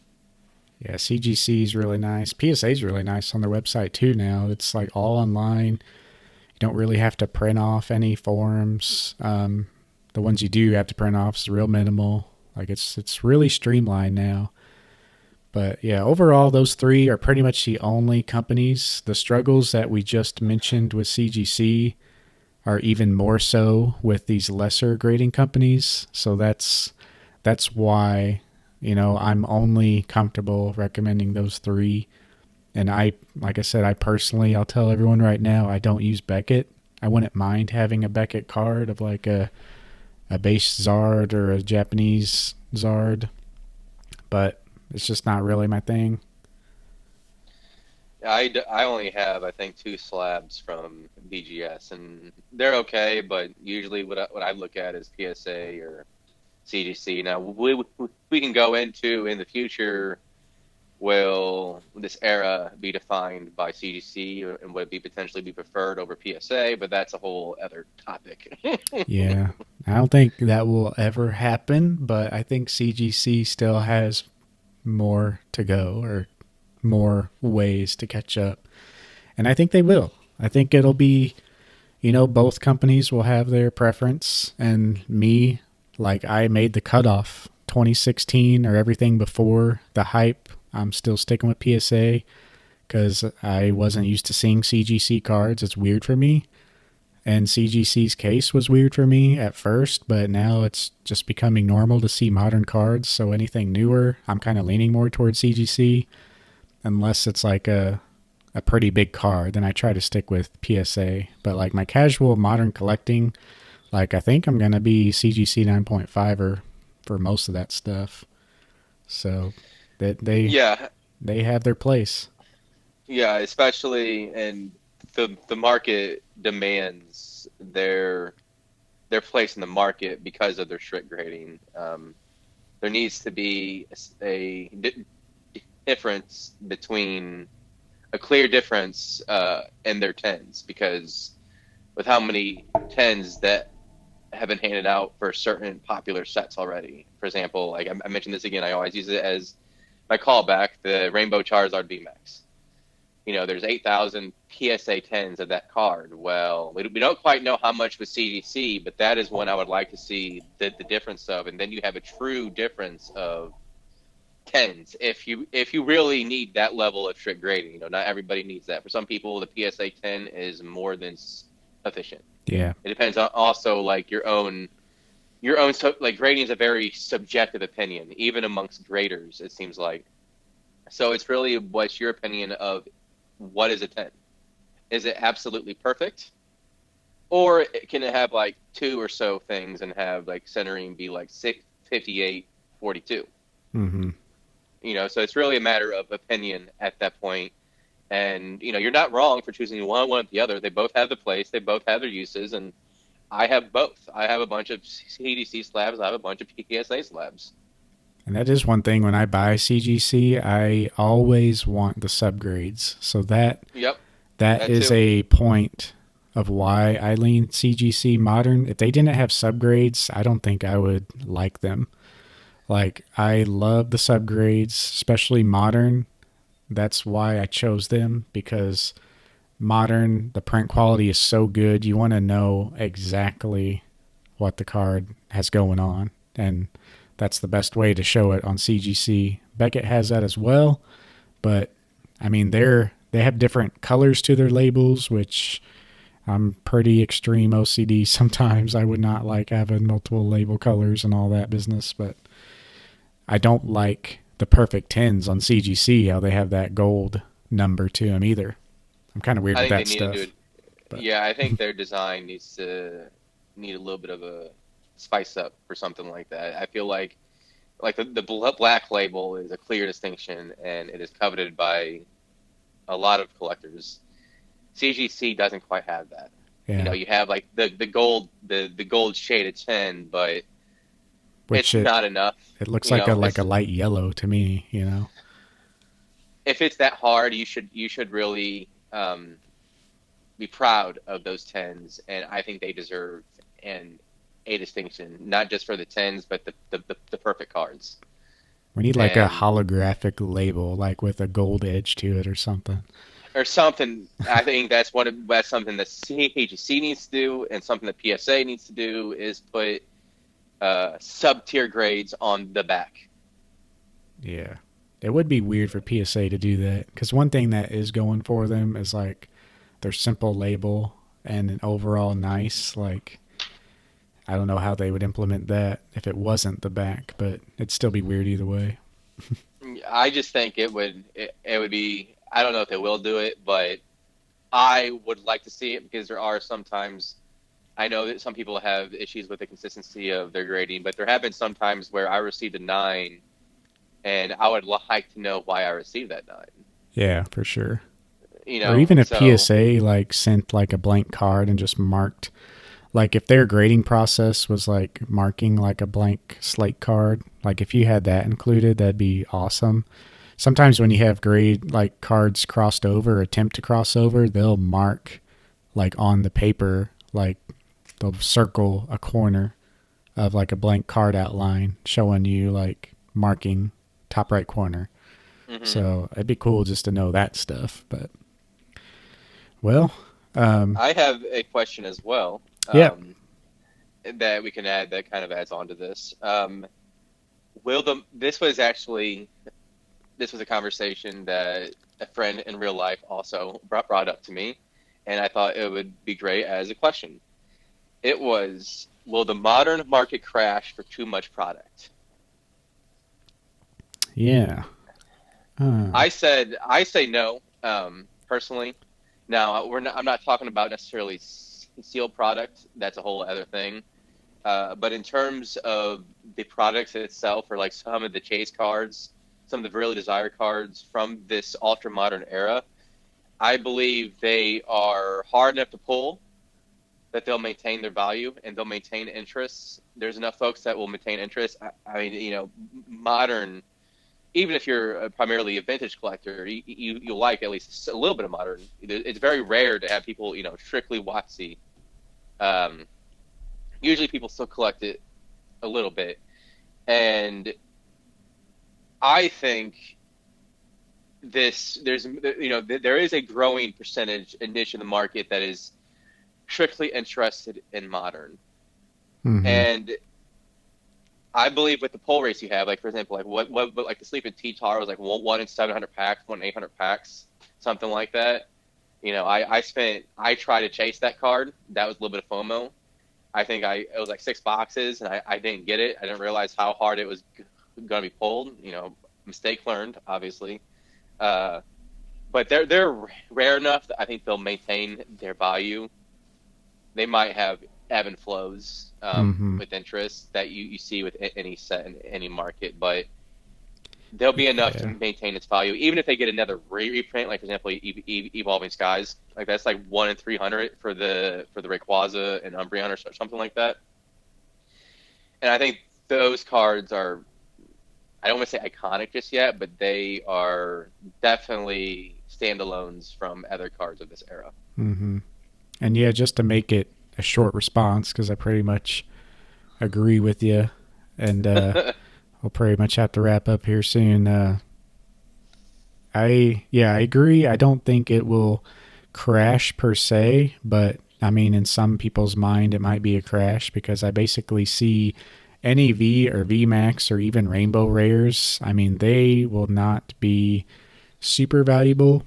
Yeah, CGC is really nice. PSA is really nice on their website too now. It's like all online. You don't really have to print off any forms. The ones you do have to print off is real minimal. Like it's really streamlined now. But yeah, overall, those three are pretty much the only companies. The struggles that we just mentioned with CGC are even more so with these lesser grading companies. So that's why I'm only comfortable recommending those three. And like I said, I'll tell everyone right now, I don't use Beckett. I wouldn't mind having a Beckett card of like a base Zard or a Japanese Zard, but it's just not really my thing. I only have, I think, two slabs from BGS, and they're okay, but usually what I look at is PSA or CGC. Now, we can go into in the future, will this era be defined by CGC and would it be potentially be preferred over PSA? But that's a whole other topic. Yeah, I don't think that will ever happen, but I think CGC still has more to go or more ways to catch up. And I think they will. I think it'll be, both companies will have their preference. And me, like, I made the cutoff 2016 or everything before the hype. I'm still sticking with PSA because I wasn't used to seeing CGC cards. It's weird for me. And CGC's case was weird for me at first, but now it's just becoming normal to see modern cards. So anything newer, I'm kind of leaning more towards CGC, unless it's like a pretty big card. Then I try to stick with PSA. But like my casual modern collecting, like I think I'm gonna be CGC 9.5 or for most of that stuff. So that Yeah, they have their place. yeah, especially and the market demands their place in the market because of their strict grading. There needs to be difference between a clear difference in their tens because with how many tens that have been handed out for certain popular sets already. For example, like I mentioned this again, I always use it as my callback, the Rainbow Charizard VMAX. There's 8,000 PSA 10s of that card. Well, we don't quite know how much with CDC, but that is one I would like to see the difference of. And then you have a true difference of 10s if you really need that level of strict grading. Not everybody needs that. For some people, the PSA 10 is more than sufficient. Yeah. It depends on also like your own like grading is a very subjective opinion, even amongst graders, it seems like. So it's really what's your opinion of what is a 10? Is it absolutely perfect? Or can it have like two or so things and have like centering be like 658, 42? Mm-hmm. So it's really a matter of opinion at that point. And, you're not wrong for choosing one or the other. They both have the place, they both have their uses. And I have both. I have a bunch of CDC slabs, I have a bunch of PSA slabs. And that is one thing when I buy CGC, I always want the subgrades. So Yep, that that is too. a point of why I lean CGC modern. If they didn't have subgrades, I don't think I would like them. Like I love the subgrades, especially modern. That's why I chose them because modern the print quality is so good. You want to know exactly what the card has going on, and that's the best way to show it on CGC. Beckett has that as well, but I mean they have different colors to their labels, which I'm pretty extreme OCD sometimes. I would not like having multiple label colors and all that business, but I don't like the perfect tens on CGC, how they have that gold number to them either. I'm kind of weird I with think they that need to do stuff, it. but Yeah, I think their design needs to need a little bit of a spice up for something like that. I feel like the black label is a clear distinction and it is coveted by a lot of collectors. CGC doesn't quite have that. yeah, You have like the gold shade of 10, but which it's it not enough. it looks like a It's light yellow to me. if it's that hard, you should really be proud of those 10s, and I think they deserve an a distinction, not just for the 10s, but the perfect cards. We need like a And holographic label, like with a gold edge to it or something. or something. I think that's something that CHC needs to do, and something that PSA needs to do is put sub tier grades on the back. Yeah. It would be weird for PSA to do that because one thing that is going for them is like their simple label and an overall nice. Like, I don't know how they would implement that if it wasn't the back, but it'd still be weird either way. I just think it would be. I don't know if they will do it, but I would like to see it because there are sometimes I know that some people have issues with the consistency of their grading, but there have been some times where I received a 9, and I would like to know why I received that 9. Yeah, for sure. You Or know, even if so PSA like sent like a blank card and just marked, like if their grading process was like marking like a blank slate card, like if you had that included, that'd be awesome. Sometimes when you have grade like cards crossed over, attempt to cross over, they'll mark like on the paper, like they'll circle a corner of like a blank card outline showing you like marking top right corner. hmm So it'd be cool just to know that stuff. But well, um, I have a question as well. yeah, That we can add that kind of adds on to this. Will the this was a conversation that a friend in real life also brought up to me, and I thought it would be great as a question. It was, will the modern market crash for too much product? yeah, uh, I say no, personally. Now I'm not talking about necessarily sealed product. That's a whole other thing. But in terms of the products itself, or like some of the chase cards, some of the really desire cards from this ultra modern era, I believe they are hard enough to pull that they'll maintain their value and they'll maintain interests. There's enough folks that will maintain interest. I mean, modern. Even if you're primarily a vintage collector, you like at least a little bit of modern. It's very rare to have people, strictly Watsy. Um, Usually people still collect it a little bit. And I think there is a growing percentage and niche in the market that is strictly interested in modern. mm-hmm, And I believe with the pull rates you have, like for example, like what like the Sleeping T-Tar was like one in 700 packs, one in 800 packs, something like that. I tried to chase that card. That was a little bit of FOMO. I think it was like 6 boxes, and I didn't get it. I didn't realize how hard it was going to be pulled. Mistake learned, obviously. Uh, but they're rare enough that I think they'll maintain their value. They might have ebb and flows mm-hmm, with interest that you see with any set in any market, but they'll be enough to yeah, maintain its value, even if they get another reprint, like for example, Evolving Skies, like that's like 1 in 300 for the Rayquaza and Umbreon or something like that. And I think those cards are, I don't want to say iconic just yet, but they are definitely standalones from other cards of this era. mm-hmm. And yeah, just to make it a short response because I pretty much agree with you, and we'll pretty much have to wrap up here soon. I agree. I don't think it will crash per se, but I mean, in some people's mind, it might be a crash because I basically see NEV or VMAX or even Rainbow Rares. I mean, they will not be super valuable.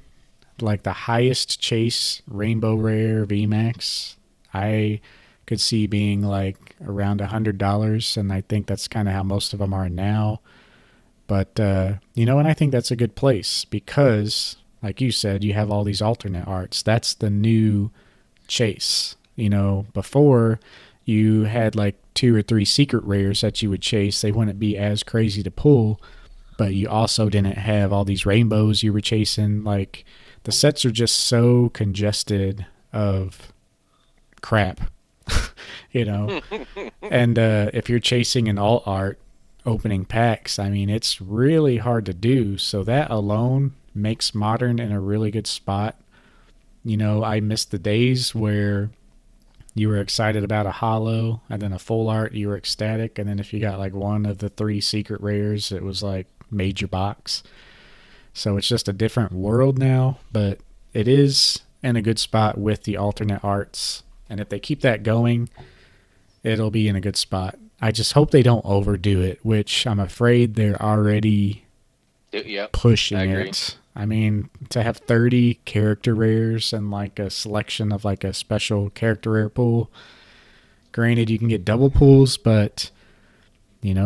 Like the highest chase Rainbow Rare VMAX, I could see being like around $100, and I think that's kind of how most of them are now. But and I think that's a good place because, like you said, you have all these alternate arts. That's the new chase. Before you had like two or three secret rares that you would chase. They wouldn't be as crazy to pull, but you also didn't have all these rainbows you were chasing. Like the sets are just so congested of crap, you know. And if you're chasing an alt art opening packs, I mean, it's really hard to do. So that alone makes modern in a really good spot. I miss the days where you were excited about a hollow and then a full art, you were ecstatic. And then if you got like one of the three secret rares, it was like major box. So it's just a different world now, but it is in a good spot with the alternate arts. And if they keep that going, it'll be in a good spot. I just hope they don't overdo it, which I'm afraid they're already Yep, I pushing agree. it. I mean, to have 30 character rares and like a selection of like a special character rare pool. Granted, you can get double pools, but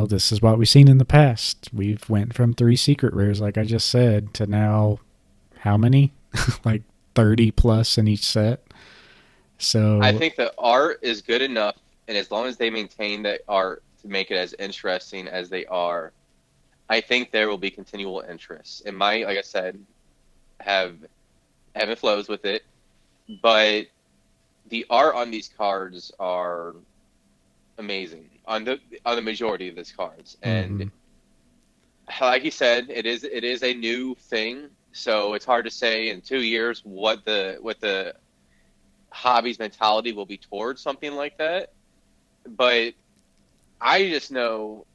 this is what we've seen in the past. We've went from three secret rares, like I just said, to now how many? Like 30 plus in each set. I So, think the art is good enough, and as long as they maintain that art to make it as interesting as they are, I think there will be continual interest. It might, like I said, have ebb and flows with it, but the art on these cards are amazing on the majority of these cards. And mhm. like you said, it is a new thing, so it's hard to say in 2 years what the hobby's mentality will be towards something like that. But I just know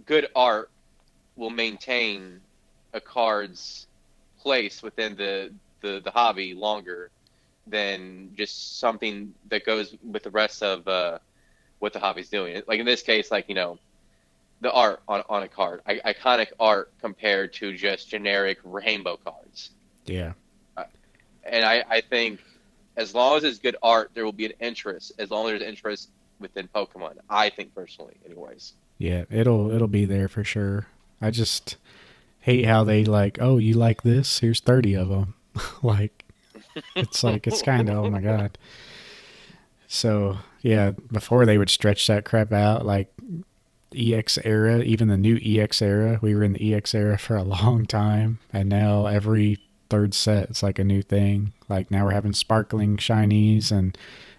good art will maintain a card's place within the hobby longer than just something that goes with the rest of what the hobby's doing. Like in this case, like the art on a card, iconic art compared to just generic rainbow cards. Yeah. Uh, And I think as long as it's good art, there will be an interest. As long as there's interest within Pokemon, I think personally, anyways. Yeah, it'll be there for sure. I just hate how they like, "Oh, you like this? Here's 30 of them." Like it's kind of, oh my god. So, yeah, before they would stretch that crap out like EX era, even the new EX era. We were in the EX era for a long time, and now every third set it's like a new thing. Like now we're having sparkling shinies and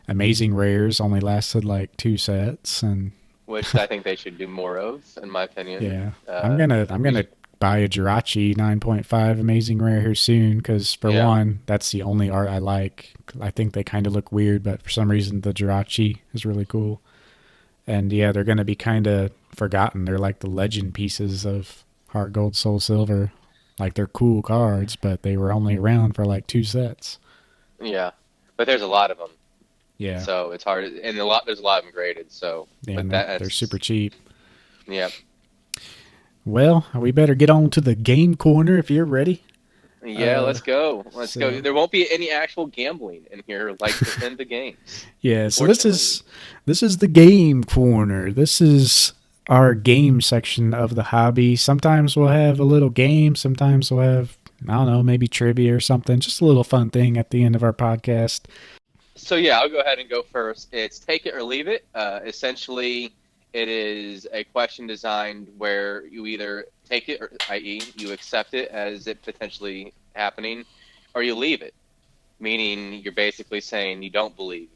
amazing rares only lasted like two sets, and Which I think they should do more of, in my opinion. yeah, I'm gonna You, buy a Jirachi 9.5 amazing rare here soon because for yeah, one, that's the only art I like. I think they kind of look weird, but for some reason the Jirachi is really cool. And yeah, they're going to be kind of forgotten. They're like the legend pieces of Heart Gold, Soul Silver. Like they're cool cards, but they were only around for like two sets. yeah, but there's a lot of them, Yeah, so it's hard. And there's a lot of them graded. So yeah, with and that, they're super that's cheap. yeah, Well, we better get on to the game corner if you're ready. yeah. Uh, Let's go. Let's go. so There won't be any actual gambling in here like within the games, yeah, so this unfortunately. is this is the game corner. This is our game section of the hobby. Sometimes we'll have a little game. Sometimes we'll have I don't know, maybe trivia or something. Just a little fun thing at the end of our podcast. So yeah, I'll go ahead and go first. It's take it or leave it. Essentially, it is a question designed where you either take it, or, i.e., you accept it as it potentially happening, or you leave it, meaning you're basically saying you don't believe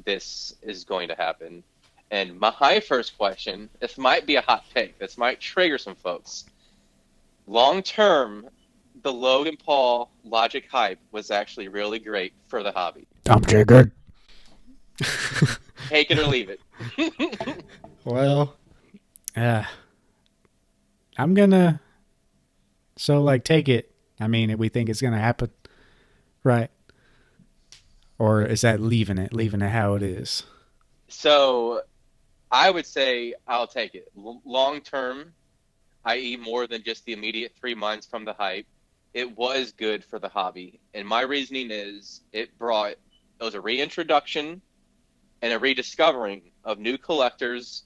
this is going to happen. And my first question, this might be a hot take. This might trigger some folks. Long term, the Logan Paul Logic hype was actually really great for the hobby. I'm triggered. Take it or leave it. Well, uh, I'm gonna like take it. I mean, we think it's gonna happen, right? Or is that leaving it how it is? So I would say I'll take it. Long term, i.e., more than just the immediate 3 months from the hype, it was good for the hobby. And my reasoning is it was a reintroduction and a rediscovering of new collectors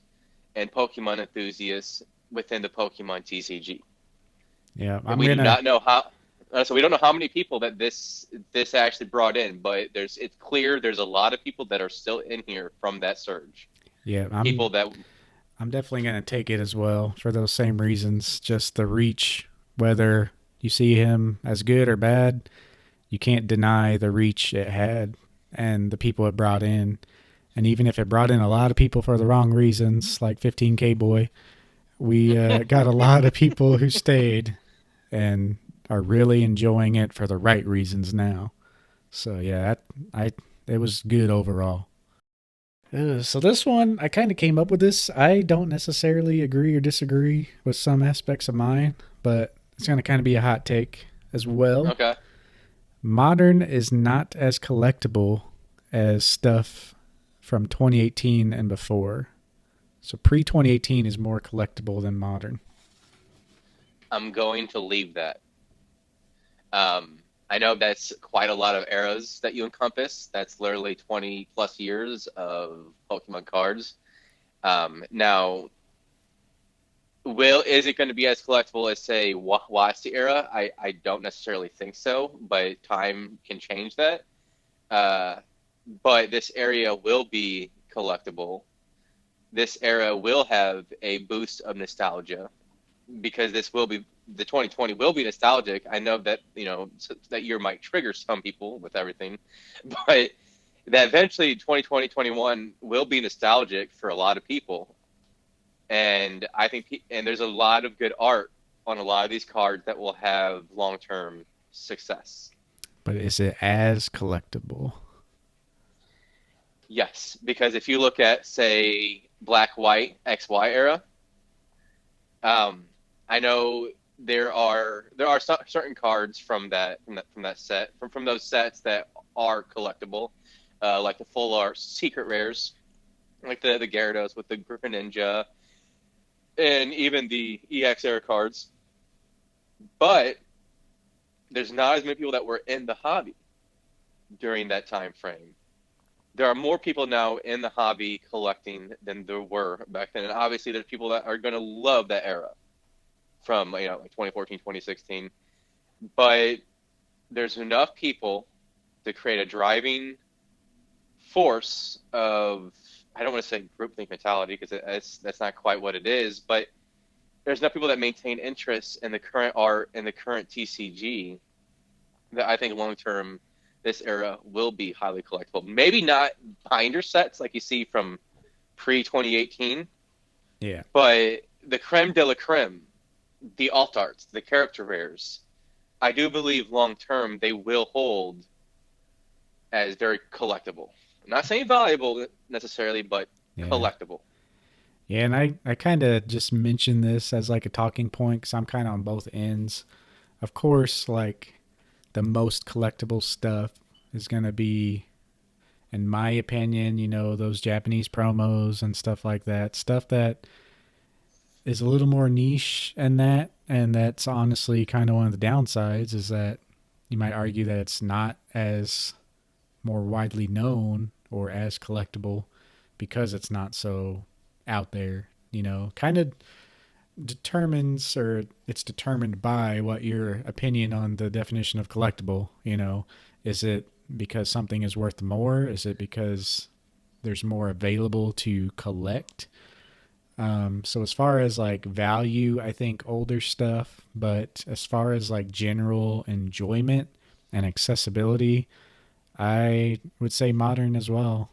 and Pokemon enthusiasts within the Pokemon TCG. Yeah, And I'm we do gonna. not know how. So we don't know how many people that this actually brought in, but it's clear there's a lot of people that are still in here from that surge. Yeah, People that I'm definitely gonna take it as well for those same reasons. Just the reach, whether you see him as good or bad, you can't deny the reach it had and the people it brought in. And even if it brought in a lot of people for the wrong reasons, like 15K boy, we got a lot of people who stayed and are really enjoying it for the right reasons now. So yeah, it was good overall. So this one, I kind of came up with this. I don't necessarily agree or disagree with some aspects of mine, but it's going to kind of be a hot take as well. okay. Modern is not as collectible as stuff from 2018 and before. So pre 2018 is more collectible than modern. I'm going to leave that. I know that's quite a lot of eras that you encompass. That's literally 20 plus years of Pokemon cards. Now, Will is it going to be as collectible as say WotC era? I don't necessarily think so, but time can change that. Uh, but this area will be collectible. This era will have a boost of nostalgia because this will be the 2020 will be nostalgic. I know that that year might trigger some people with everything, but that eventually 2020 21 will be nostalgic for a lot of people. And I think and there's a lot of good art on a lot of these cards that will have long-term success. But is it as collectible? Yes, because if you look at say black white XY era, um, I know there are certain cards from that set from those sets that are collectible, like the full art secret rares, like the Gyarados with the Griffin Ninja, and even the EX era cards. But there's not as many people that were in the hobby during that time frame. There are more people now in the hobby collecting than there were back then, and obviously there's people that are going to love that era from like 2014, 2016. But there's enough people to create a driving force of, I don't want to say groupthink mentality because that's not quite what it is, but there's enough people that maintain interest in the current art and the current TCG that I think long term this era will be highly collectible. Maybe not binder sets like you see from pre 2018, Yeah. but the creme de la creme, the alt arts, the character rares, I do believe long term they will hold as very collectible. I'm not saying valuable necessarily, but Yeah. collectible. Yeah, and I kind of just mentioned this as like a talking point because I'm kind of on both ends. Of course, like the most collectible stuff is going to be, in my opinion, those Japanese promos and stuff like that. Stuff that is a little more niche and that. And that's honestly kind of one of the downsides is that you might argue that it's not as more widely known or as collectible because it's not so out there, kind of determines or it's determined by what your opinion on the definition of collectible, is it because something is worth more? Is it because there's more available to collect? So as far as like value, I think older stuff, but as far as like general enjoyment and accessibility, I would say modern as well.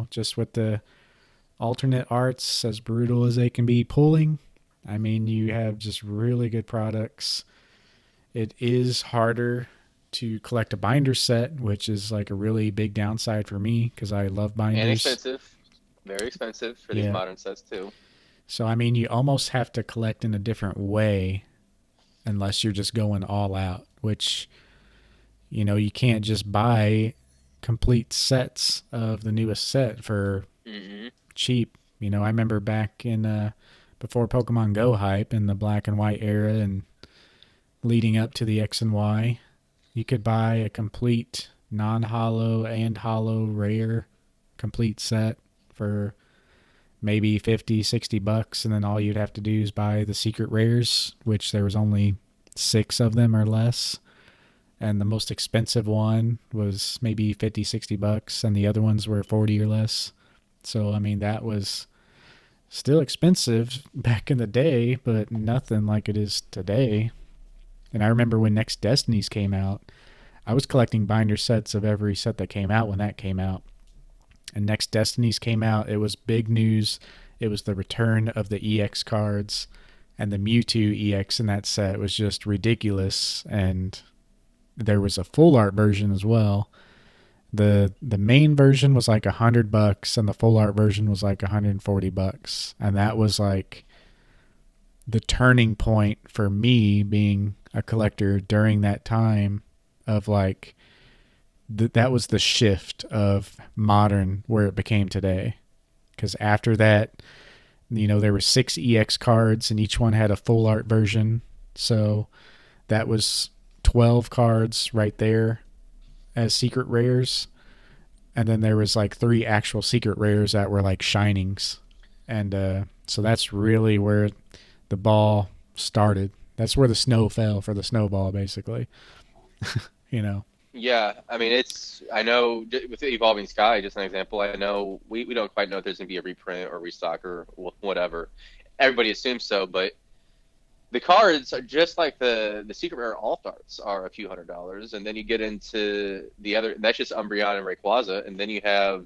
Just with the alternate arts, as brutal as they can be pulling, I mean, you have just really good products. It is harder to collect a binder set, which is like a really big downside for me because I love And binders. expensive, very expensive for these Yeah. modern sets too. So, I mean, you almost have to collect in a different way unless you're just going all out, which, you can't just buy complete sets of the newest set for Mm-hmm. cheap. I remember back in before Pokemon Go hype in the black and white era and leading up to the X and Y, you could buy a complete non-hollow and hollow rare complete set for maybe 50, $60, and then all you'd have to do is buy the secret rares, which there was only 6 of them or less. And the most expensive one was maybe 50, $60, and the other ones were 40 or less. So, I mean, that was still expensive back in the day, but nothing like it is today. And I remember when Next Destinies came out, I was collecting binder sets of every set that came out when that came out. And Next Destinies came out, it was big news. It was the return of the EX cards, and the Mewtwo EX in that set was just ridiculous. And there was a full art version as well. The main version was like $100, and the full art version was like $140, and that was like the turning point for me being a collector during that time of like that was the shift of modern where it became today. Because after that, there were 6 EX cards and each one had a full art version. So that was 12 cards right there as secret rares. And then there was like 3 actual secret rares that were like shinings. And so that's really where the ball started. That's where the snow fell for the snowball, basically. You know. Yeah, I mean, I know with Evolving Sky, just an example, I know we don't quite know if there's going to be a reprint or restock or whatever. Everybody assumes so, but the cards are just like the Secret Rare Alt Arts are a few $100s, and then you get into the other, that's just Umbreon and Rayquaza, and then you have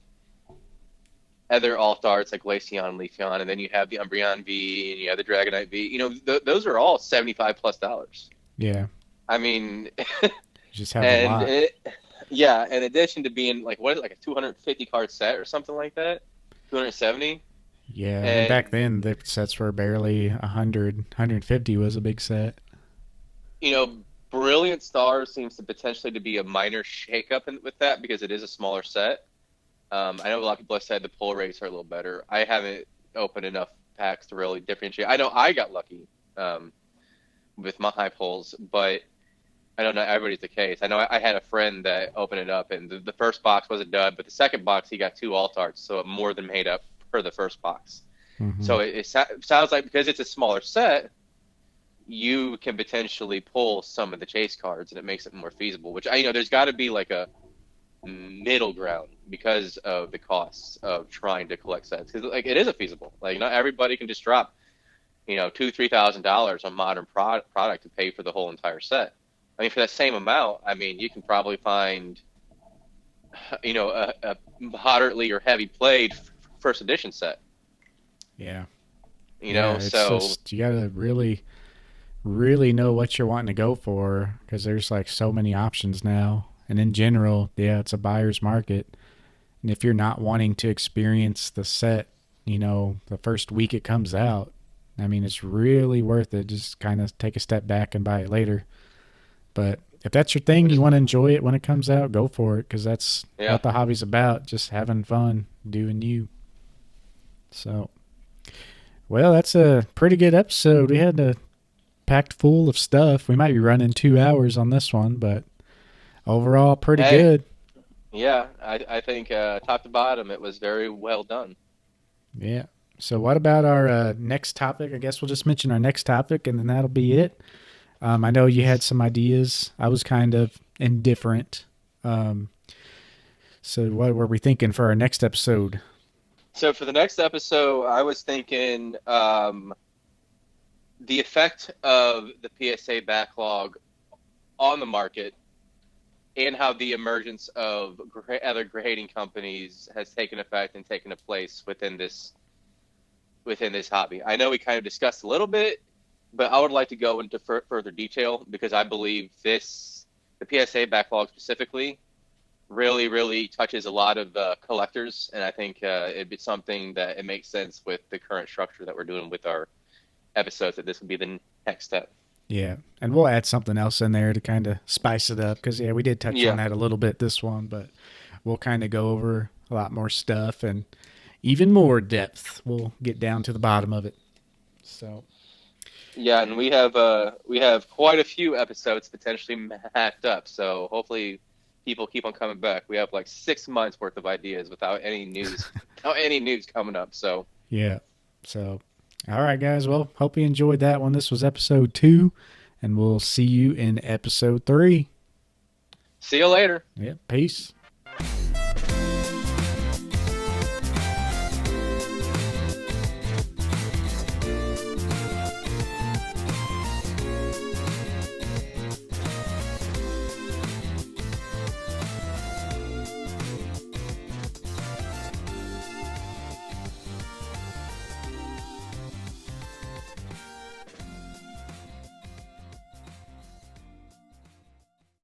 other Alt Arts like Glaceon, Leafeon, and then you have the Umbreon V, and you have the Dragonite V. Those are all $75+ Yeah. I mean, You just have a and lot. yeah, in addition to being like what is it, like a 250 card set or something like that, 270, Yeah, and and back then the sets were barely 100, 150 was a big set. you know, Brilliant Stars seems to potentially to be a minor shakeup with that because it is a smaller set. I know a lot of people have said the pull rates are a little better. I haven't opened enough packs to really differentiate. I know I got lucky with my high pulls, but I don't know everybody's the case. I know I had a friend that opened it up, and the first box was a dud, but the second box he got two alt arts, so it more than made up for the first box. Hmm. So it sounds like because it's a smaller set, you can potentially pull some of the chase cards, and it makes it more feasible. Which there's got to be like a middle ground because of the costs of trying to collect sets. Because like it is a feasible. Like not everybody can just drop $2,000-3,000 on modern product to pay for the whole entire set. I mean, for that same amount, I mean, you can probably find, a moderately or heavy played first edition set. Yeah. Yeah, it's So just you got to really really know what you're wanting to go for because there's like so many options now. And in general, yeah, it's a buyer's market. And if you're not wanting to experience the set, the first week it comes out, I mean, it's really worth it. Just kind of take a step back and buy it later. But if that's your thing, you just want to enjoy it when it comes out, go for it because that's yeah, what the hobby's about. Just having fun, doing you. So, well, that's a pretty good episode. We had a packed full of stuff. We might be running 2 hours on this one, but overall, pretty hey, good. yeah, I think top to bottom it was very well done. Yeah. So, what about our next topic? I guess we'll just mention our next topic and then that'll be it. I know you had some ideas. I was kind of indifferent. Um, so, what were we thinking for our next episode? So for the next episode, I was thinking the effect of the PSA backlog on the market and how the emergence of other grading companies has taken effect and taken a place within this hobby. I know we kind of discussed a little bit, but I would like to go into further detail because I believe the PSA backlog specifically, really, really touches a lot of collectors, and I think it'd be something that it makes sense with the current structure that we're doing with our episodes that this would be the next step. Yeah. And we'll add something else in there to kind of spice it up because, yeah, we did touch on Yeah, that a little bit this one, but we'll kind of go over a lot more stuff and even more depth. We'll get down to the bottom of it. So, yeah, and we have quite a few episodes potentially mapped up, so hopefully people keep on coming back. We have like 6 months worth of ideas without any news coming up. So yeah. So, all right, guys. Well, hope you enjoyed that one. This was episode 2, and we'll see you in episode 3. see you later. Yeah. Peace.